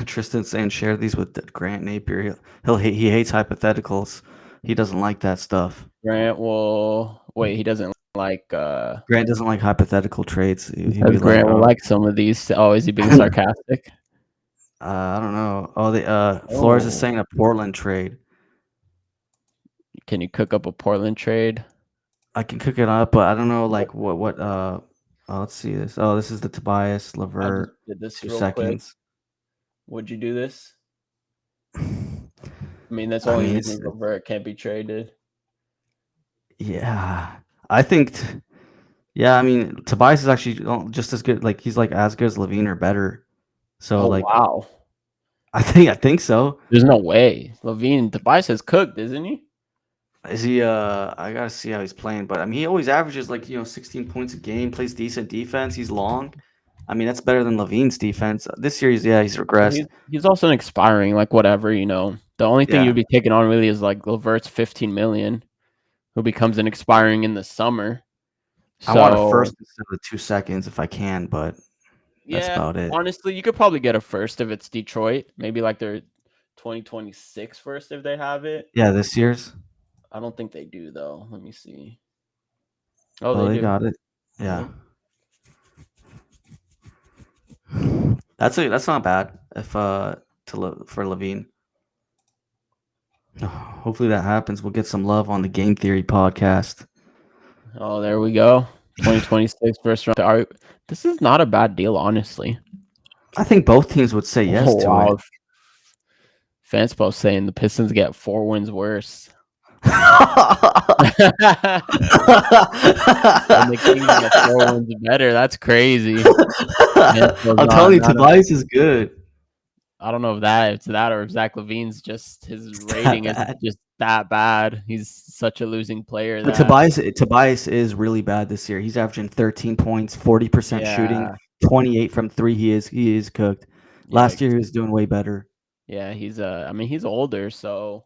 [SPEAKER 3] Tristan saying share these with Grant Napier. He hates hypotheticals. He doesn't like that stuff.
[SPEAKER 2] Grant will wait, he doesn't like
[SPEAKER 3] Grant doesn't like hypothetical trades. He'd be
[SPEAKER 2] because
[SPEAKER 3] like,
[SPEAKER 2] Grant will
[SPEAKER 3] oh,
[SPEAKER 2] like some of these. Oh, is he being sarcastic?
[SPEAKER 3] I don't know. Oh, the Flores is saying a Portland trade.
[SPEAKER 2] Can you cook up a Portland trade?
[SPEAKER 3] I can cook it up, but I don't know like what let's see this. Oh, this is the Tobias
[SPEAKER 2] I
[SPEAKER 3] LeVert.
[SPEAKER 2] just did this
[SPEAKER 3] 2
[SPEAKER 2] real quick.
[SPEAKER 3] seconds.
[SPEAKER 2] Would you do this? I mean, that's
[SPEAKER 3] I
[SPEAKER 2] only
[SPEAKER 3] mean,
[SPEAKER 2] reason LeVert can't be traded.
[SPEAKER 3] yeah. I think I mean, Tobias is actually just as good. Like he's like as good as LaVine or better. So
[SPEAKER 2] Oh
[SPEAKER 3] like
[SPEAKER 2] wow.
[SPEAKER 3] I think so.
[SPEAKER 2] There's no way. Tobias has cooked, isn't he?
[SPEAKER 3] Is he I gotta see how he's playing, but I mean he always averages like 16 points a game, plays decent defense, he's long. I mean that's better than LaVine's defense. This year he's regressed.
[SPEAKER 2] He's also an expiring, like whatever, The only thing
[SPEAKER 3] Yeah.
[SPEAKER 2] you'd be taking on really is like LeVert's 15 million, who becomes an expiring in the summer.
[SPEAKER 3] I want a
[SPEAKER 2] So
[SPEAKER 3] first instead of the 2 seconds if I can, but that's
[SPEAKER 2] yeah,
[SPEAKER 3] about it.
[SPEAKER 2] honestly, you could probably get a first if it's Detroit. Maybe like their 2026 first if they have it.
[SPEAKER 3] Yeah, this year's.
[SPEAKER 2] I don't think they do though. Let me see. Oh,
[SPEAKER 3] Oh,
[SPEAKER 2] they
[SPEAKER 3] they
[SPEAKER 2] do.
[SPEAKER 3] got it. Yeah. That's not bad if for LaVine. Hopefully that happens. We'll get some love on the Game Theory podcast.
[SPEAKER 2] Oh, there we go. 2026 first round. This is not a bad deal, honestly.
[SPEAKER 3] I think both teams would say yes to it.
[SPEAKER 2] Fanspo saying the Pistons get 4 wins worse. And the Kings get 4 wins better. That's crazy.
[SPEAKER 3] I'm telling you, Tobias is good.
[SPEAKER 2] I don't know if it's that or if Zach LaVine's just his rating is just that bad. He's such a losing player.
[SPEAKER 3] But Tobias is really bad this year. He's averaging 13 points, 40% shooting, 28 from 3. He is cooked. Last year he was doing way better.
[SPEAKER 2] Yeah, he's I mean he's older, so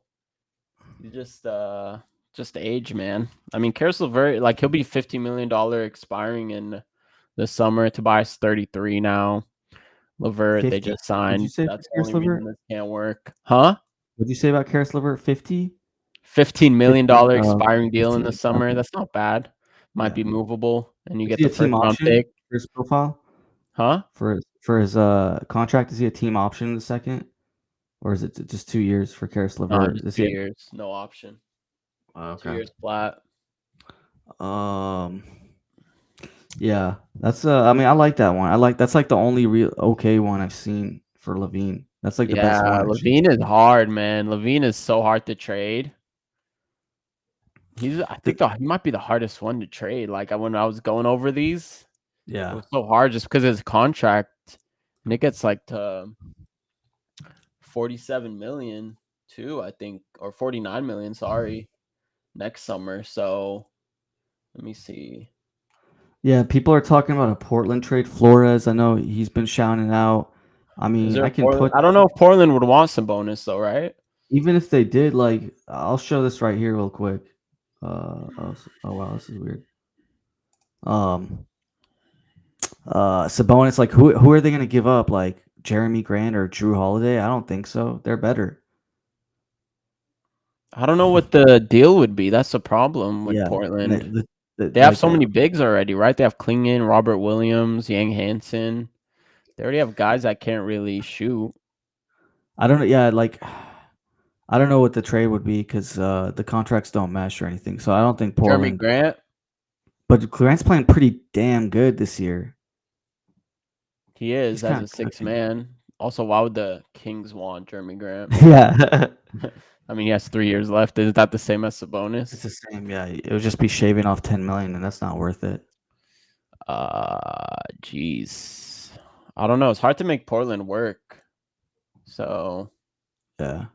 [SPEAKER 2] he's just age, man. I mean, Karis LeVert, like he'll be $50 million expiring in the summer. Tobias 33 now. LeVert,
[SPEAKER 3] 50?
[SPEAKER 2] they just signed.
[SPEAKER 3] Did you say
[SPEAKER 2] That's the
[SPEAKER 3] Karis
[SPEAKER 2] only
[SPEAKER 3] LeVert?
[SPEAKER 2] reason this can't work. Huh?
[SPEAKER 3] What did you say about Karis LeVert? 50?
[SPEAKER 2] $15 million expiring deal in the summer.
[SPEAKER 3] Okay.
[SPEAKER 2] That's not bad. Might be movable, and you
[SPEAKER 3] Is
[SPEAKER 2] get
[SPEAKER 3] he
[SPEAKER 2] the
[SPEAKER 3] a team
[SPEAKER 2] first round
[SPEAKER 3] option
[SPEAKER 2] pick.
[SPEAKER 3] for his profile?
[SPEAKER 2] Huh?
[SPEAKER 3] For his contract, is he a team option in the second? Or is it just 2 years for Karis LeVert?
[SPEAKER 2] Just 2 years, no option.
[SPEAKER 3] Okay.
[SPEAKER 2] 2 years flat.
[SPEAKER 3] Yeah, that's I mean, I like that one. That's like the only real okay one I've seen for LaVine. That's like the best
[SPEAKER 2] Yeah,
[SPEAKER 3] one actually.
[SPEAKER 2] LaVine is hard, man. LaVine is so hard to trade. I think he might be the hardest one to trade. Like when I was going over these, it
[SPEAKER 3] Yeah.
[SPEAKER 2] was so hard just because his contract, and it gets like to 47 million too, I think, or 49 million, sorry, next summer. So let me see.
[SPEAKER 3] Yeah, people are talking about a Portland trade. Flores, I know he's been shouting out. I
[SPEAKER 2] Is
[SPEAKER 3] mean,
[SPEAKER 2] there
[SPEAKER 3] I
[SPEAKER 2] a
[SPEAKER 3] can
[SPEAKER 2] Portland?
[SPEAKER 3] put
[SPEAKER 2] I don't know if Portland would want some bonus though, right?
[SPEAKER 3] even if they did, like I'll show this right here real quick. Oh wow, this is weird. Um, Sabonis, like who are they gonna give up? Like Jeremy Grant or Drew Holiday? I don't think so. They're better.
[SPEAKER 2] I don't know what the deal would be. That's the problem with
[SPEAKER 3] Yeah,
[SPEAKER 2] Portland. They have
[SPEAKER 3] like
[SPEAKER 2] so many bigs already, right? They have Klingon, Robert Williams, Yang Hansen. They already have guys that can't really shoot.
[SPEAKER 3] I don't know. Yeah, like I don't know what the trade would be because the contracts don't mesh or anything. So I don't think
[SPEAKER 2] Jeremy
[SPEAKER 3] Portland.
[SPEAKER 2] Grant,
[SPEAKER 3] But Grant's playing pretty damn good this year.
[SPEAKER 2] he
[SPEAKER 3] He's
[SPEAKER 2] is as
[SPEAKER 3] kind
[SPEAKER 2] a
[SPEAKER 3] of
[SPEAKER 2] six
[SPEAKER 3] cooking.
[SPEAKER 2] man. Also, why would the Kings want Jeremy Grant?
[SPEAKER 3] Yeah,
[SPEAKER 2] I mean, he has 3 years left. Is that the same as
[SPEAKER 3] it's
[SPEAKER 2] Sabonis?
[SPEAKER 3] the same. Yeah, it would just be shaving off 10 million, and that's not worth it.
[SPEAKER 2] Jeez. I don't know. It's hard to make Portland work. So
[SPEAKER 3] Yeah,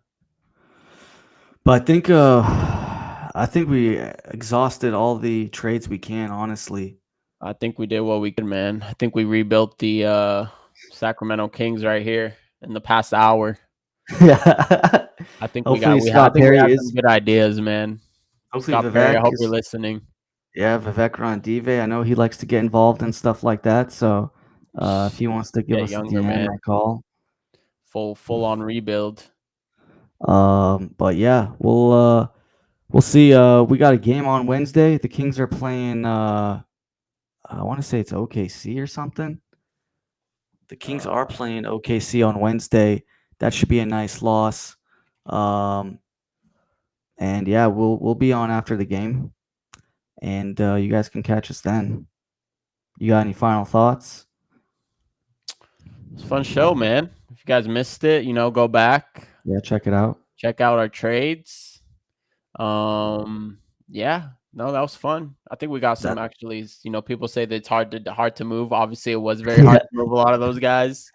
[SPEAKER 3] but I think we exhausted all the trades we can. Honestly.
[SPEAKER 2] I think we did what we could, man. I think we rebuilt the Sacramento Kings right here in the past hour.
[SPEAKER 3] Yeah.
[SPEAKER 2] I think
[SPEAKER 3] Hopefully
[SPEAKER 2] I
[SPEAKER 3] Scott
[SPEAKER 2] think we
[SPEAKER 3] Perry
[SPEAKER 2] had some
[SPEAKER 3] is.
[SPEAKER 2] good ideas, man.
[SPEAKER 3] Hopefully
[SPEAKER 2] Scott Perry, I
[SPEAKER 3] Vivek
[SPEAKER 2] hope you're
[SPEAKER 3] is.
[SPEAKER 2] listening.
[SPEAKER 3] Yeah, Vivek Randive. I know he likes to get involved in stuff like that. So if he wants to give
[SPEAKER 2] Get
[SPEAKER 3] us a
[SPEAKER 2] younger,
[SPEAKER 3] DM
[SPEAKER 2] man.
[SPEAKER 3] or call.
[SPEAKER 2] Full on rebuild.
[SPEAKER 3] But yeah, we'll see. We got a game on Wednesday. The Kings are playing. I want to say it's OKC or something. The Kings are playing OKC on Wednesday. That should be a nice loss. Um, and yeah, we'll be on after the game, and you guys can catch us then. You got any final thoughts?
[SPEAKER 2] It's a fun show, man. If you guys missed it, go back,
[SPEAKER 3] Yeah, check it out.
[SPEAKER 2] check out our trades. Yeah, no, that was fun. I think we got some
[SPEAKER 3] That
[SPEAKER 2] actually. People say that it's hard to move. Obviously, it was very
[SPEAKER 3] yeah,
[SPEAKER 2] hard to move a lot of those guys,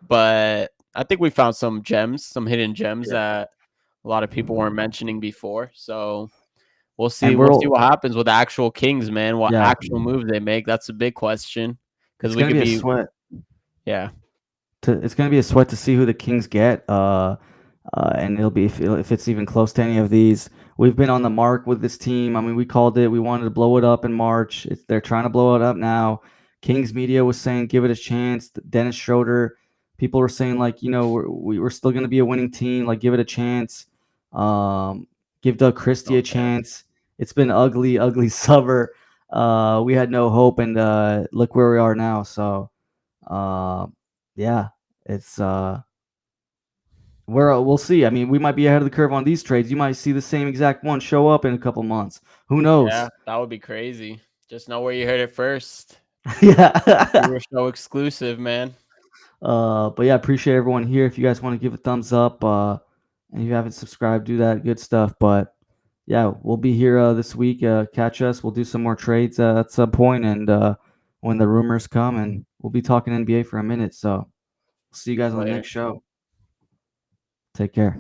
[SPEAKER 2] but I think we found some gems, some hidden gems
[SPEAKER 3] yeah.
[SPEAKER 2] that a lot of people weren't mentioning before. So we'll see.
[SPEAKER 3] And
[SPEAKER 2] We'll see what happens with the actual Kings, man. What
[SPEAKER 3] yeah,
[SPEAKER 2] actual moves they make? That's a big question because
[SPEAKER 3] it's
[SPEAKER 2] we
[SPEAKER 3] gonna
[SPEAKER 2] could
[SPEAKER 3] be a
[SPEAKER 2] be,
[SPEAKER 3] sweat.
[SPEAKER 2] yeah,
[SPEAKER 3] It's gonna be a sweat to see who the Kings get. And it'll be if it's even close to any of these. We've been on the mark with this team. I mean, we called it. We wanted to blow it up in March. They're trying to blow it up now. Kings media was saying give it a chance. Dennis Schroeder, people were saying like we're still going to be a winning team. Like give it a chance. Give Doug Christie a
[SPEAKER 2] don't care.
[SPEAKER 3] chance. It's been ugly, ugly summer. We had no hope, and look where we are now. So, uh, yeah, it's we'll see. I mean, we might be ahead of the curve on these trades. You might see the same exact one show up in a couple months. Who
[SPEAKER 2] Yeah,
[SPEAKER 3] knows?
[SPEAKER 2] that would be crazy. Just know where you heard it first.
[SPEAKER 3] Yeah.
[SPEAKER 2] Hero Show exclusive, man.
[SPEAKER 3] But yeah, appreciate everyone here. If you guys want to give a thumbs up, and if you haven't subscribed, do that. Good stuff. But yeah, we'll be here this week. Catch us. We'll do some more trades at some point, and when the rumors come, and we'll be talking NBA for a minute. So see you guys on the
[SPEAKER 2] Later.
[SPEAKER 3] next show. Take care.